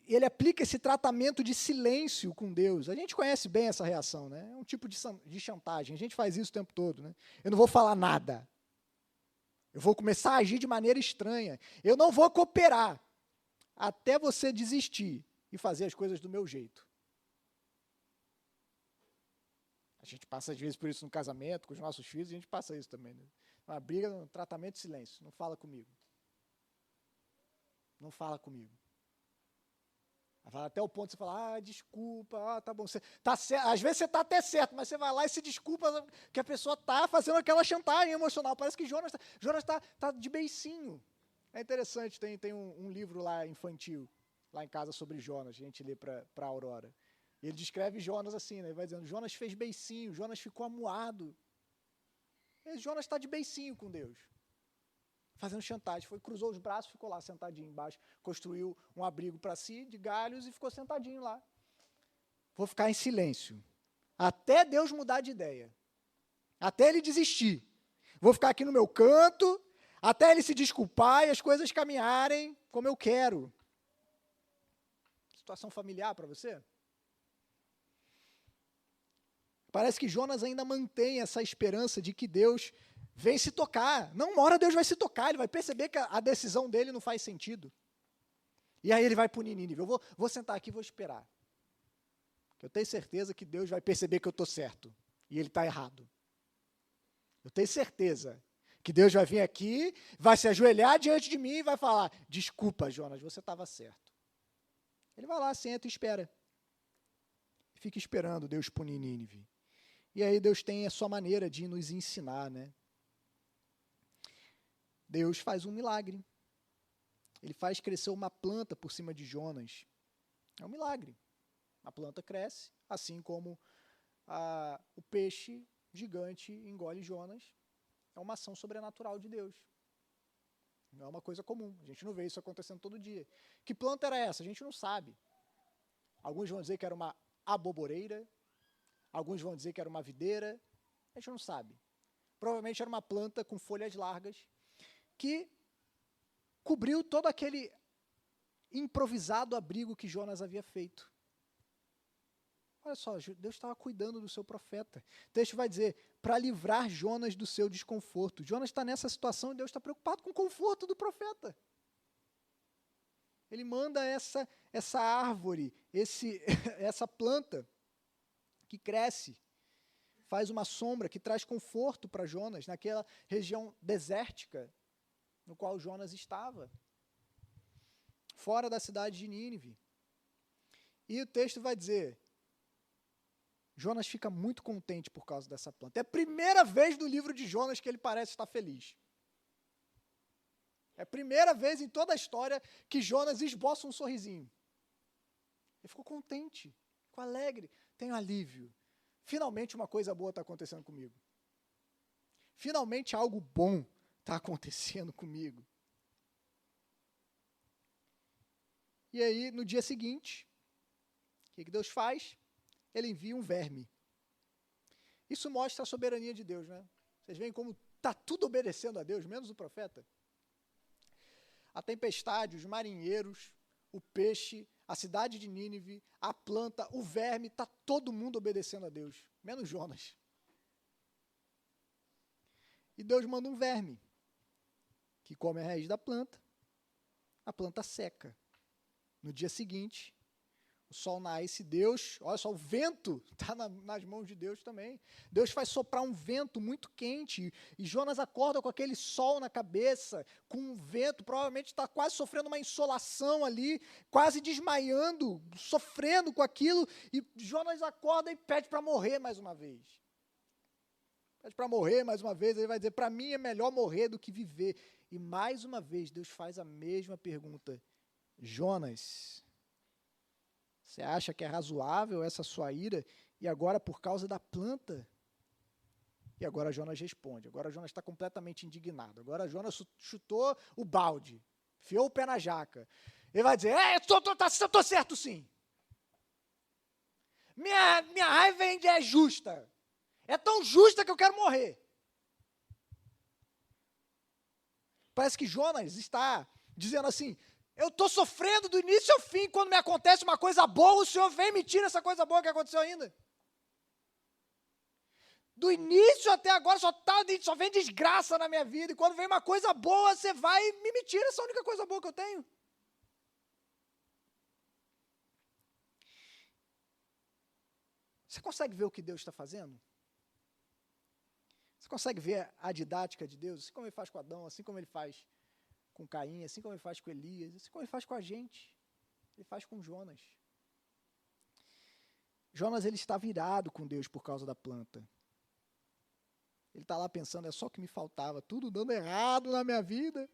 Ele aplica esse tratamento de silêncio com Deus. A gente conhece bem essa reação, né? É um tipo de chantagem. A gente faz isso o tempo todo, né? Eu não vou falar nada. Eu vou começar a agir de maneira estranha. Eu não vou cooperar até você desistir e fazer as coisas do meu jeito. A gente passa às vezes por isso no casamento, com os nossos filhos, a gente passa isso também, né? Uma briga, um tratamento de silêncio. Não fala comigo. Não fala comigo. Até o ponto de você falar, desculpa, tá bom, você tá certo. Às vezes você está até certo, mas você vai lá e se desculpa que a pessoa está fazendo aquela chantagem emocional. Parece que Jonas tá de beicinho. É interessante, tem um livro lá infantil, lá em casa sobre Jonas, a gente lê para a Aurora. E ele descreve Jonas assim, né? Ele vai dizendo, Jonas fez beicinho, Jonas ficou amuado. E Jonas está de beicinho com Deus. Fazendo chantagem, cruzou os braços, ficou lá sentadinho embaixo, construiu um abrigo para si, de galhos, e ficou sentadinho lá. Vou ficar em silêncio, até Deus mudar de ideia, até ele desistir. Vou ficar aqui no meu canto, até ele se desculpar e as coisas caminharem como eu quero. Situação familiar para você? Parece que Jonas ainda mantém essa esperança de que Deus vem se tocar. Não, uma hora Deus vai se tocar, ele vai perceber que a decisão dele não faz sentido. E aí ele vai punir Nínive. Eu vou sentar aqui e vou esperar. Eu tenho certeza que Deus vai perceber que eu estou certo e ele está errado. Eu tenho certeza que Deus vai vir aqui, vai se ajoelhar diante de mim e vai falar, desculpa, Jonas, você estava certo. Ele vai lá, senta e espera. Fica esperando Deus punir Nínive. E aí Deus tem a sua maneira de nos ensinar, né? Deus faz um milagre. Ele faz crescer uma planta por cima de Jonas. É um milagre. A planta cresce, assim como o peixe gigante engole Jonas. É uma ação sobrenatural de Deus. Não é uma coisa comum. A gente não vê isso acontecendo todo dia. Que planta era essa? A gente não sabe. Alguns vão dizer que era uma aboboreira. Alguns vão dizer que era uma videira. A gente não sabe. Provavelmente era uma planta com folhas largas que cobriu todo aquele improvisado abrigo que Jonas havia feito. Olha só, Deus estava cuidando do seu profeta. O texto vai dizer, para livrar Jonas do seu desconforto. Jonas está nessa situação e Deus está preocupado com o conforto do profeta. Ele manda essa árvore, essa planta que cresce, faz uma sombra que traz conforto para Jonas naquela região desértica no qual Jonas estava, fora da cidade de Nínive. E o texto vai dizer, Jonas fica muito contente por causa dessa planta. É a primeira vez no livro de Jonas que ele parece estar feliz. É a primeira vez em toda a história que Jonas esboça um sorrisinho. Ele ficou contente, ficou alegre, tenho alívio. Finalmente uma coisa boa está acontecendo comigo. Finalmente algo bom está acontecendo comigo. E aí, no dia seguinte, o que Deus faz? Ele envia um verme. Isso mostra a soberania de Deus, né? Vocês veem como está tudo obedecendo a Deus, menos o profeta. A tempestade, os marinheiros, o peixe, a cidade de Nínive, a planta, o verme, está todo mundo obedecendo a Deus, menos Jonas. E Deus manda um verme, que come a raiz da planta, a planta seca. No dia seguinte, o sol nasce, Deus, olha só, o vento está nas mãos de Deus também. Deus faz soprar um vento muito quente, e Jonas acorda com aquele sol na cabeça, com um vento, provavelmente está quase sofrendo uma insolação ali, quase desmaiando, sofrendo com aquilo, e Jonas acorda e pede para morrer mais uma vez. Pede para morrer mais uma vez, ele vai dizer, para mim é melhor morrer do que viver. E mais uma vez, Deus faz a mesma pergunta. Jonas, você acha que é razoável essa sua ira? E agora por causa da planta? E agora Jonas responde. Agora Jonas está completamente indignado. Agora Jonas chutou o balde, enfiou o pé na jaca. Ele vai dizer, eu estou certo sim. Minha raiva ainda é justa. É tão justa que eu quero morrer. Parece que Jonas está dizendo assim, eu estou sofrendo do início ao fim, quando me acontece uma coisa boa, o Senhor vem me tira essa coisa boa que aconteceu ainda. Do início até agora só vem desgraça na minha vida, e quando vem uma coisa boa, você vai e me tira essa única coisa boa que eu tenho. Você consegue ver o que Deus está fazendo? Você consegue ver a didática de Deus, assim como ele faz com Adão, assim como ele faz com Caim, assim como ele faz com Elias, assim como ele faz com a gente, ele faz com Jonas. Jonas, ele está virado com Deus por causa da planta. Ele está lá pensando, é só o que me faltava, tudo dando errado na minha vida,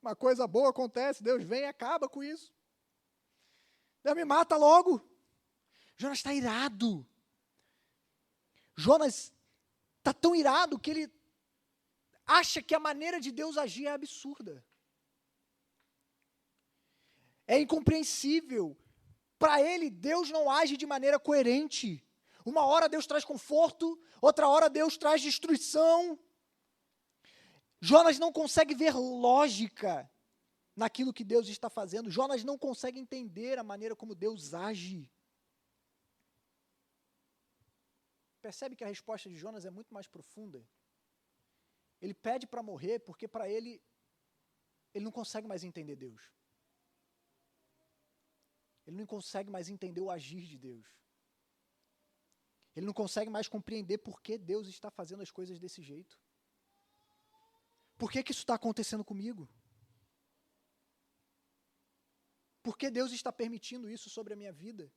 uma coisa boa acontece, Deus vem e acaba com isso. Deus me mata logo. Jonas está irado. Jonas está tão irado que ele acha que a maneira de Deus agir é absurda. É incompreensível. Para ele, Deus não age de maneira coerente. Uma hora Deus traz conforto, outra hora Deus traz destruição. Jonas não consegue ver lógica naquilo que Deus está fazendo. Jonas não consegue entender a maneira como Deus age. Percebe que a resposta de Jonas é muito mais profunda? Ele pede para morrer porque para ele não consegue mais entender Deus. Ele não consegue mais entender o agir de Deus. Ele não consegue mais compreender por que Deus está fazendo as coisas desse jeito. Por que isso está acontecendo comigo? Por que Deus está permitindo isso sobre a minha vida?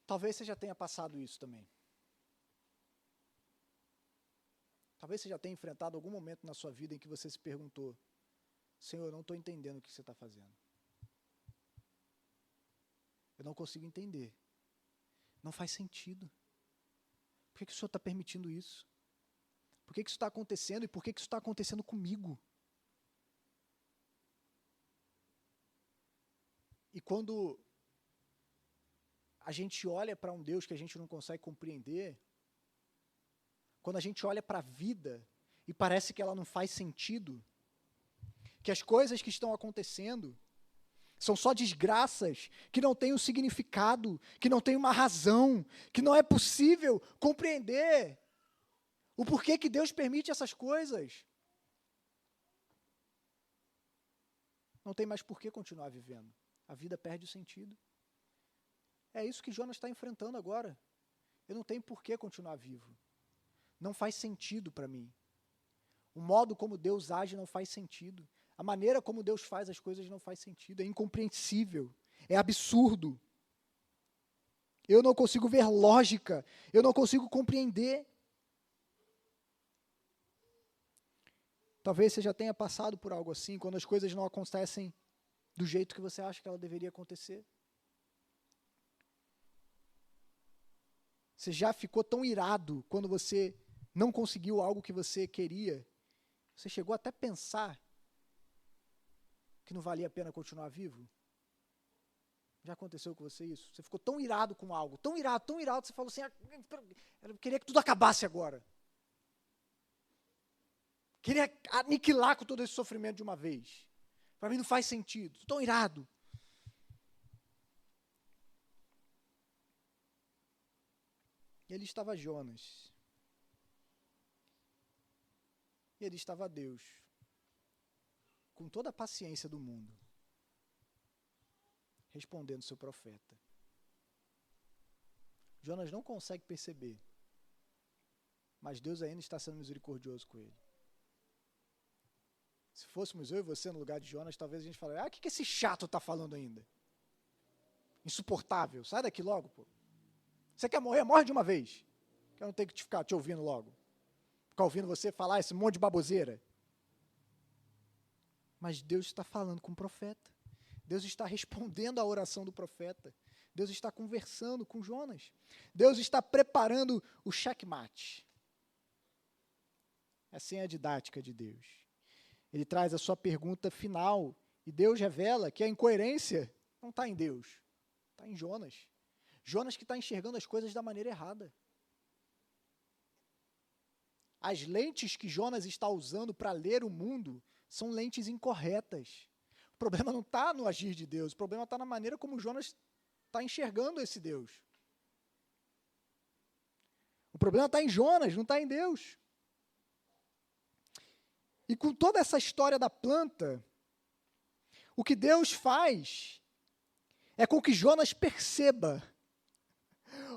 Talvez você já tenha passado isso também. Talvez você já tenha enfrentado algum momento na sua vida em que você se perguntou, Senhor, eu não estou entendendo o que você está fazendo. Eu não consigo entender. Não faz sentido. Por que o Senhor está permitindo isso? Por que isso está acontecendo e por que isso está acontecendo comigo? E quando a gente olha para um Deus que a gente não consegue compreender, quando a gente olha para a vida e parece que ela não faz sentido, que as coisas que estão acontecendo são só desgraças, que não têm um significado, que não têm uma razão, que não é possível compreender o porquê que Deus permite essas coisas. Não tem mais por que continuar vivendo. A vida perde o sentido. É isso que Jonas está enfrentando agora. Eu não tenho por que continuar vivo. Não faz sentido para mim. O modo como Deus age não faz sentido. A maneira como Deus faz as coisas não faz sentido. É incompreensível. É absurdo. Eu não consigo ver lógica. Eu não consigo compreender. Talvez você já tenha passado por algo assim, quando as coisas não acontecem do jeito que você acha que ela deveria acontecer. Você já ficou tão irado quando você não conseguiu algo que você queria? Você chegou até a pensar que não valia a pena continuar vivo? Já aconteceu com você isso? Você ficou tão irado com algo, tão irado, você falou assim, eu queria que tudo acabasse agora. Queria aniquilar com todo esse sofrimento de uma vez. Para mim não faz sentido, estou tão irado. E ali estava Jonas. E ali estava Deus, com toda a paciência do mundo, respondendo seu profeta. Jonas não consegue perceber, mas Deus ainda está sendo misericordioso com ele. Se fôssemos eu e você no lugar de Jonas, talvez a gente falaria, o que esse chato está falando ainda? Insuportável, sai daqui logo, pô. Você quer morrer? Morre de uma vez. Que eu não tenho que ficar te ouvindo logo. Ficar ouvindo você falar esse monte de baboseira. Mas Deus está falando com o profeta. Deus está respondendo à oração do profeta. Deus está conversando com Jonas. Deus está preparando o checkmate. Essa é a didática de Deus. Ele traz a sua pergunta final e Deus revela que a incoerência não está em Deus, está em Jonas. Jonas que está enxergando as coisas da maneira errada. As lentes que Jonas está usando para ler o mundo são lentes incorretas. O problema não está no agir de Deus, o problema está na maneira como Jonas está enxergando esse Deus. O problema está em Jonas, não está em Deus. E com toda essa história da planta, o que Deus faz é com que Jonas perceba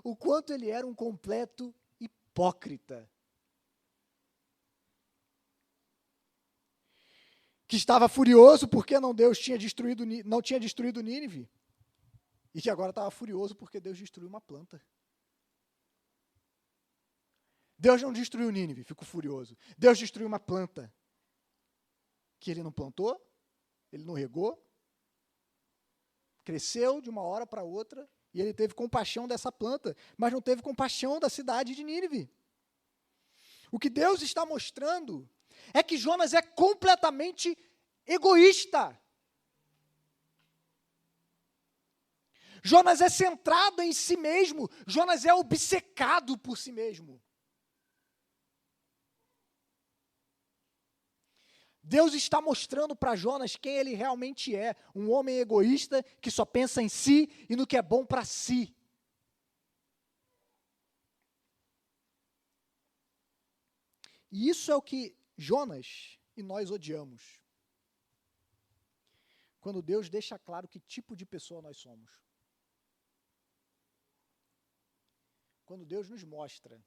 o quanto ele era um completo hipócrita. Que estava furioso porque Deus não tinha destruído Nínive. E que agora estava furioso porque Deus destruiu uma planta. Deus não destruiu Nínive, fico furioso. Deus destruiu uma planta. Que ele não plantou, ele não regou, cresceu de uma hora para outra, e ele teve compaixão dessa planta, mas não teve compaixão da cidade de Nínive. O que Deus está mostrando é que Jonas é completamente egoísta. Jonas é centrado em si mesmo, Jonas é obcecado por si mesmo. Deus está mostrando para Jonas quem ele realmente é, um homem egoísta que só pensa em si e no que é bom para si. E isso é o que Jonas e nós odiamos. Quando Deus deixa claro que tipo de pessoa nós somos. Quando Deus nos mostra,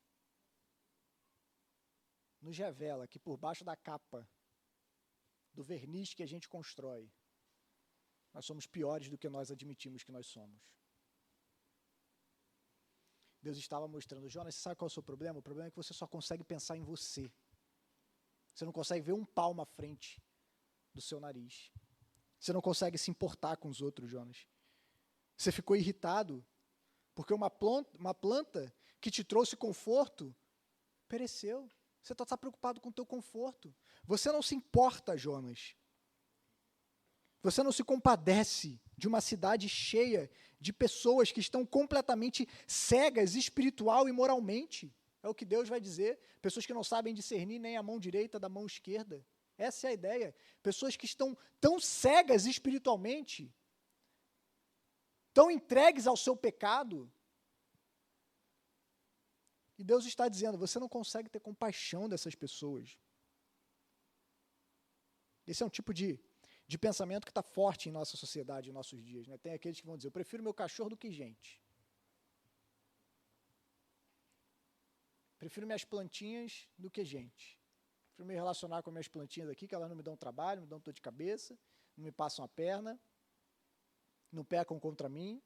nos revela que por baixo da capa, do verniz que a gente constrói, nós somos piores do que nós admitimos que nós somos. Deus estava mostrando, Jonas, você sabe qual é o seu problema? O problema é que você só consegue pensar em você. Você não consegue ver um palmo à frente do seu nariz. Você não consegue se importar com os outros, Jonas. Você ficou irritado porque uma planta que te trouxe conforto pereceu. Você está preocupado com o teu conforto. Você não se importa, Jonas. Você não se compadece de uma cidade cheia de pessoas que estão completamente cegas espiritual e moralmente. É o que Deus vai dizer. Pessoas que não sabem discernir nem a mão direita da mão esquerda. Essa é a ideia. Pessoas que estão tão cegas espiritualmente, tão entregues ao seu pecado. E Deus está dizendo, você não consegue ter compaixão dessas pessoas. Esse é um tipo de pensamento que está forte em nossa sociedade, em nossos dias. Né? Tem aqueles que vão dizer, eu prefiro meu cachorro do que gente. Prefiro minhas plantinhas do que gente. Prefiro me relacionar com minhas plantinhas aqui, que elas não me dão trabalho, não me dão dor de cabeça, não me passam a perna, não pecam contra mim.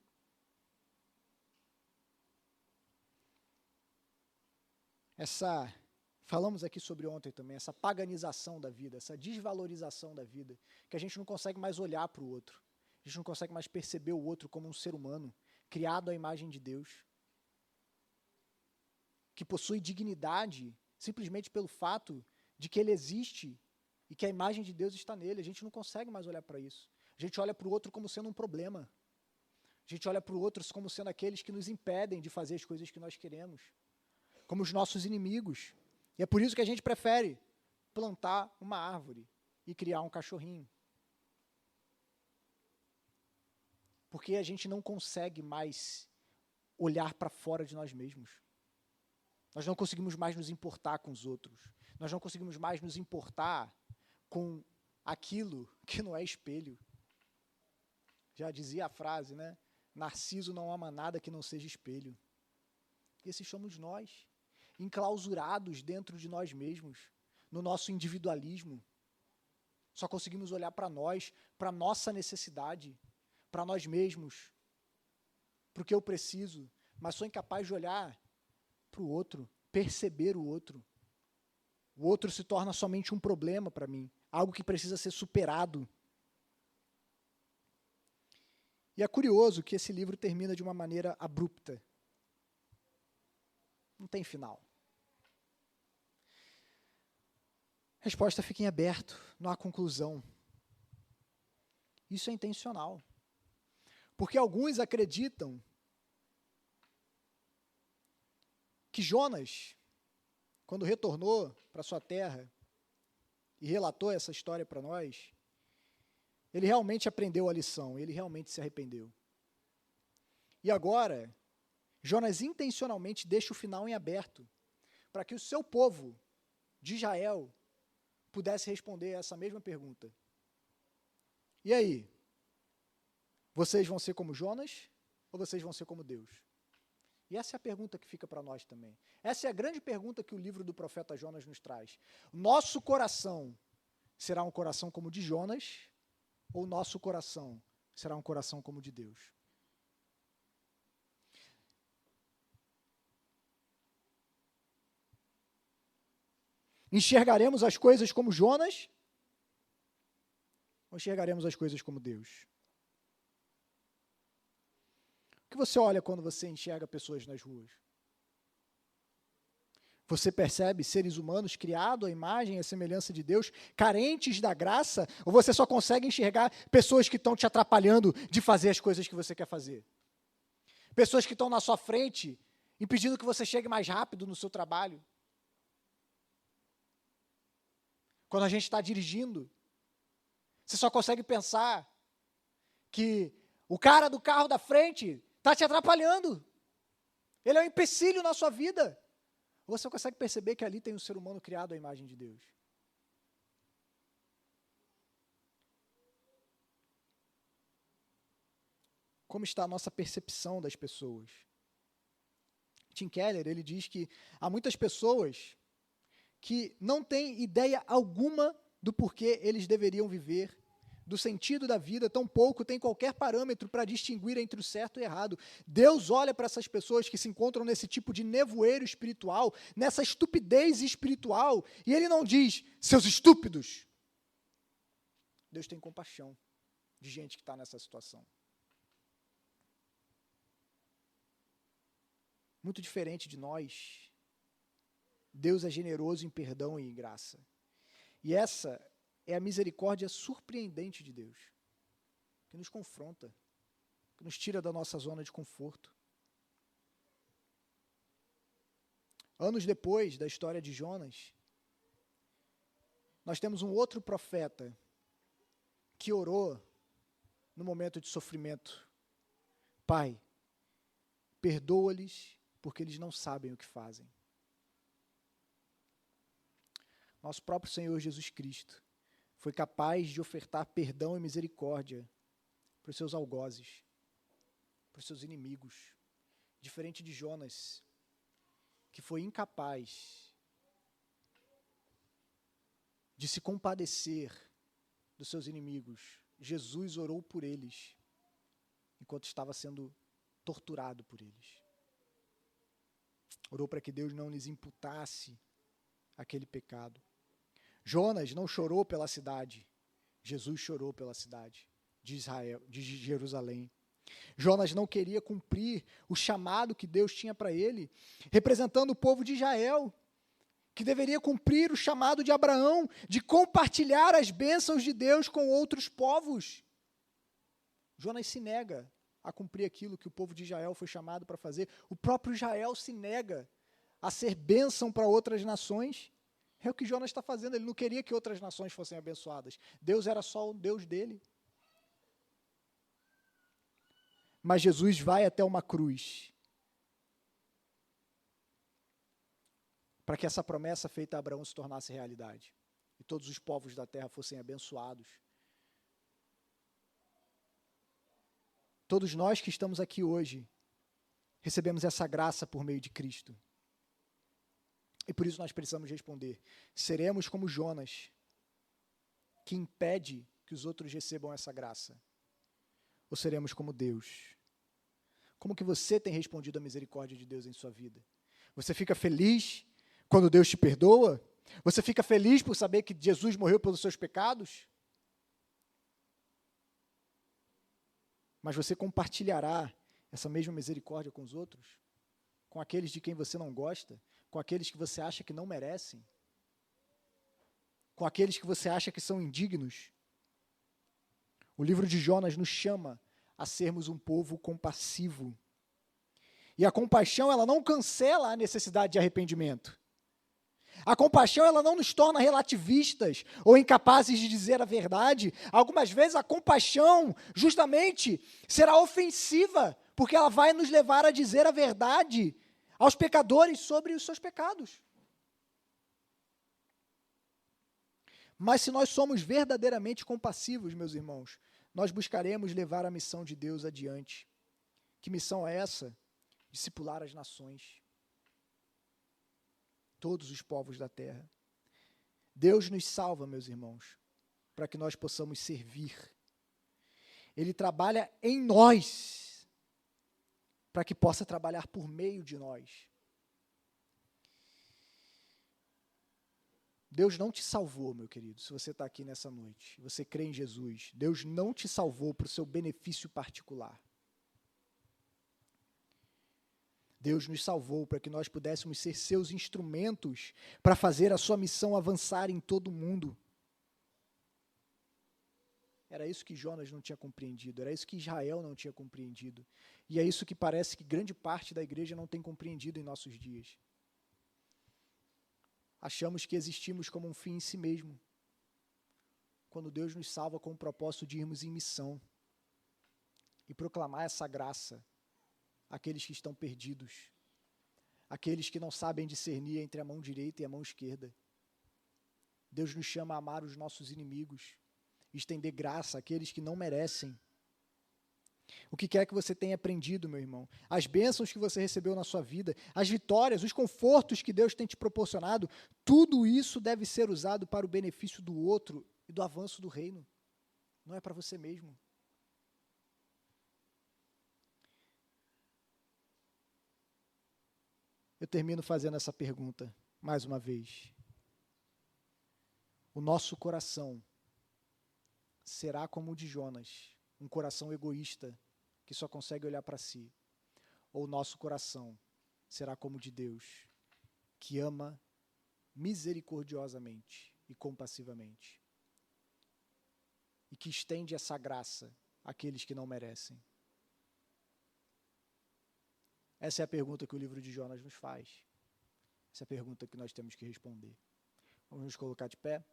Falamos aqui sobre ontem também, essa paganização da vida, essa desvalorização da vida, que a gente não consegue mais olhar para o outro, a gente não consegue mais perceber o outro como um ser humano, criado à imagem de Deus. que possui dignidade simplesmente pelo fato de que ele existe e que a imagem de Deus está nele. A gente não consegue mais olhar para isso. A gente olha para o outro como sendo um problema. A gente olha para o outro como sendo aqueles que nos impedem de fazer as coisas que nós queremos, como os nossos inimigos. E é por isso que a gente prefere plantar uma árvore e criar um cachorrinho. Porque a gente não consegue mais olhar para fora de nós mesmos. Nós não conseguimos mais nos importar com os outros. Nós não conseguimos mais nos importar com aquilo que não é espelho. Já dizia a frase, né? Narciso não ama nada que não seja espelho. Esses somos nós, enclausurados dentro de nós mesmos, no nosso individualismo. Só conseguimos olhar para nós, para a nossa necessidade, para nós mesmos, para o que eu preciso, mas sou incapaz de olhar para o outro, perceber o outro. O outro se torna somente um problema para mim, algo que precisa ser superado. E é curioso que esse livro termina de uma maneira abrupta. Não tem final. A resposta fica em aberto, não há conclusão. Isso é intencional. Porque alguns acreditam que Jonas, quando retornou para sua terra e relatou essa história para nós, ele realmente aprendeu a lição, ele realmente se arrependeu. E agora, Jonas intencionalmente deixa o final em aberto, para que o seu povo de Israel pudesse responder essa mesma pergunta. E aí? Vocês vão ser como Jonas ou vocês vão ser como Deus? E essa é a pergunta que fica para nós também. Essa é a grande pergunta que o livro do profeta Jonas nos traz. Nosso coração será um coração como o de Jonas ou nosso coração será um coração como o de Deus? Enxergaremos as coisas como Jonas ou enxergaremos as coisas como Deus? O que você olha quando você enxerga pessoas nas ruas? Você percebe seres humanos criados à imagem e à semelhança de Deus, carentes da graça, ou você só consegue enxergar pessoas que estão te atrapalhando de fazer as coisas que você quer fazer? Pessoas que estão na sua frente, impedindo que você chegue mais rápido no seu trabalho? Quando a gente está dirigindo, você só consegue pensar que o cara do carro da frente está te atrapalhando. Ele é um empecilho na sua vida. Você consegue perceber que ali tem um ser humano criado à imagem de Deus. Como está a nossa percepção das pessoas? Tim Keller, ele diz que há muitas pessoas que não têm ideia alguma do porquê eles deveriam viver, do sentido da vida, tampouco tem qualquer parâmetro para distinguir entre o certo e o errado. Deus olha para essas pessoas que se encontram nesse tipo de nevoeiro espiritual, nessa estupidez espiritual, e Ele não diz, seus estúpidos. Deus tem compaixão de gente que está nessa situação. Muito diferente de nós, Deus é generoso em perdão e em graça. E essa é a misericórdia surpreendente de Deus, que nos confronta, que nos tira da nossa zona de conforto. Anos depois da história de Jonas, nós temos um outro profeta que orou no momento de sofrimento. Pai, perdoa-lhes porque eles não sabem o que fazem. Nosso próprio Senhor Jesus Cristo foi capaz de ofertar perdão e misericórdia para os seus algozes, para os seus inimigos, diferente de Jonas, que foi incapaz de se compadecer dos seus inimigos. Jesus orou por eles, enquanto estava sendo torturado por eles. Orou para que Deus não lhes imputasse aquele pecado. Jonas não chorou pela cidade, Jesus chorou pela cidade de Israel, de Jerusalém. Jonas não queria cumprir o chamado que Deus tinha para ele, representando o povo de Israel, que deveria cumprir o chamado de Abraão, de compartilhar as bênçãos de Deus com outros povos. Jonas se nega a cumprir aquilo que o povo de Israel foi chamado para fazer. O próprio Israel se nega a ser bênção para outras nações. É o que Jonas está fazendo, ele não queria que outras nações fossem abençoadas. Deus era só o Deus dele. Mas Jesus vai até uma cruz para que essa promessa feita a Abraão se tornasse realidade e todos os povos da terra fossem abençoados. Todos nós que estamos aqui hoje recebemos essa graça por meio de Cristo. E por isso nós precisamos responder: seremos como Jonas, que impede que os outros recebam essa graça? Ou seremos como Deus? Como que você tem respondido à misericórdia de Deus em sua vida? Você fica feliz quando Deus te perdoa? Você fica feliz por saber que Jesus morreu pelos seus pecados? Mas você compartilhará essa mesma misericórdia com os outros? Com aqueles de quem você não gosta? Com aqueles que você acha que não merecem? Com aqueles que você acha que são indignos? O livro de Jonas nos chama a sermos um povo compassivo. E a compaixão, ela não cancela a necessidade de arrependimento. A compaixão, ela não nos torna relativistas ou incapazes de dizer a verdade. Algumas vezes a compaixão, justamente, será ofensiva, porque ela vai nos levar a dizer a verdade aos pecadores sobre os seus pecados. Mas se nós somos verdadeiramente compassivos, meus irmãos, nós buscaremos levar a missão de Deus adiante. Que missão é essa? Discipular as nações. Todos os povos da terra. Deus nos salva, meus irmãos, para que nós possamos servir. Ele trabalha em nós, para que possa trabalhar por meio de nós. Deus não te salvou, meu querido, se você está aqui nessa noite, você crê em Jesus. Deus não te salvou para o seu benefício particular. Deus nos salvou para que nós pudéssemos ser seus instrumentos para fazer a sua missão avançar em todo o mundo. Era isso que Jonas não tinha compreendido, era isso que Israel não tinha compreendido. E é isso que parece que grande parte da igreja não tem compreendido em nossos dias. Achamos que existimos como um fim em si mesmo, quando Deus nos salva com o propósito de irmos em missão e proclamar essa graça àqueles que estão perdidos, àqueles que não sabem discernir entre a mão direita e a mão esquerda. Deus nos chama a amar os nossos inimigos, estender graça àqueles que não merecem. O que quer que você tenha aprendido, meu irmão, as bênçãos que você recebeu na sua vida, as vitórias, os confortos que Deus tem te proporcionado, tudo isso deve ser usado para o benefício do outro e do avanço do reino. Não é para você mesmo. Eu termino fazendo essa pergunta, mais uma vez. O nosso coração será como o de Jonas, um coração egoísta, que só consegue olhar para si. Ou o nosso coração será como o de Deus, que ama misericordiosamente e compassivamente. E que estende essa graça àqueles que não merecem. Essa é a pergunta que o livro de Jonas nos faz. Essa é a pergunta que nós temos que responder. Vamos nos colocar de pé?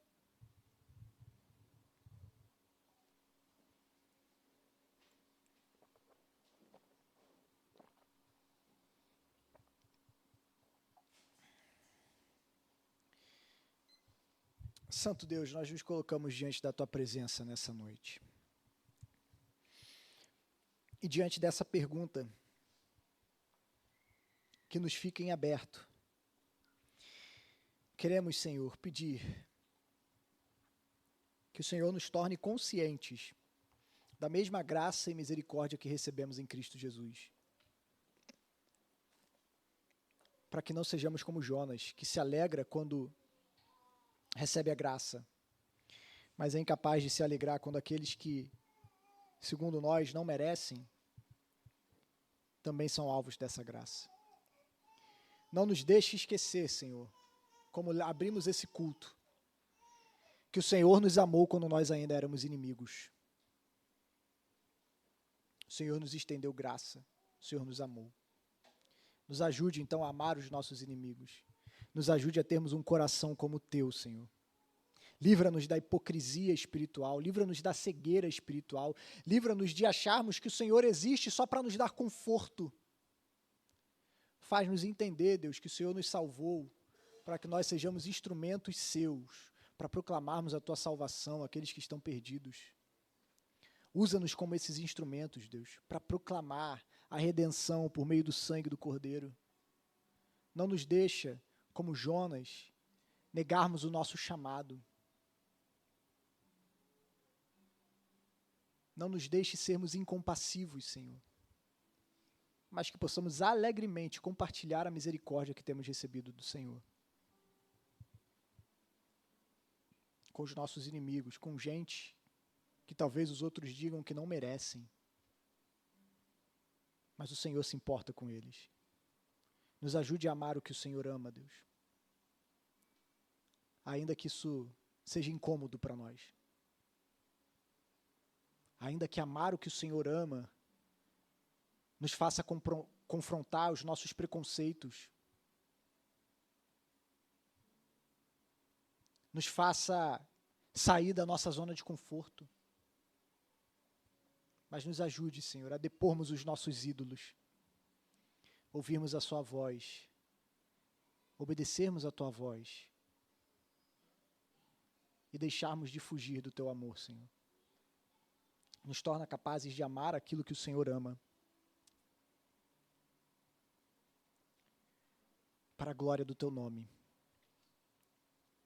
Santo Deus, nós nos colocamos diante da Tua presença nessa noite. E diante dessa pergunta, que nos fica em aberto, queremos, Senhor, pedir que o Senhor nos torne conscientes da mesma graça e misericórdia que recebemos em Cristo Jesus. Para que não sejamos como Jonas, que se alegra quando recebe a graça, mas é incapaz de se alegrar quando aqueles que, segundo nós, não merecem, também são alvos dessa graça. Não nos deixe esquecer, Senhor, como abrimos esse culto, que o Senhor nos amou quando nós ainda éramos inimigos. O Senhor nos estendeu graça, o Senhor nos amou. Nos ajude, então, a amar os nossos inimigos. Nos ajude a termos um coração como o teu, Senhor. Livra-nos da hipocrisia espiritual, livra-nos da cegueira espiritual, livra-nos de acharmos que o Senhor existe só para nos dar conforto. Faz-nos entender, Deus, que o Senhor nos salvou para que nós sejamos instrumentos seus, para proclamarmos a tua salvação àqueles que estão perdidos. Usa-nos como esses instrumentos, Deus, para proclamar a redenção por meio do sangue do Cordeiro. Não nos deixa, como Jonas, negarmos o nosso chamado. Não nos deixe sermos incompassivos, Senhor, mas que possamos alegremente compartilhar a misericórdia que temos recebido do Senhor. Com os nossos inimigos, com gente que talvez os outros digam que não merecem, mas o Senhor se importa com eles. Nos ajude a amar o que o Senhor ama, Deus, ainda que isso seja incômodo para nós. Ainda que amar o que o Senhor ama nos faça confrontar os nossos preconceitos, nos faça sair da nossa zona de conforto. Mas nos ajude, Senhor, a depormos os nossos ídolos, ouvirmos a sua voz, obedecermos a tua voz e deixarmos de fugir do teu amor, Senhor. Nos torna capazes de amar aquilo que o Senhor ama, para a glória do teu nome.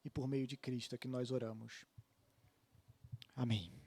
E por meio de Cristo é que nós oramos. Amém.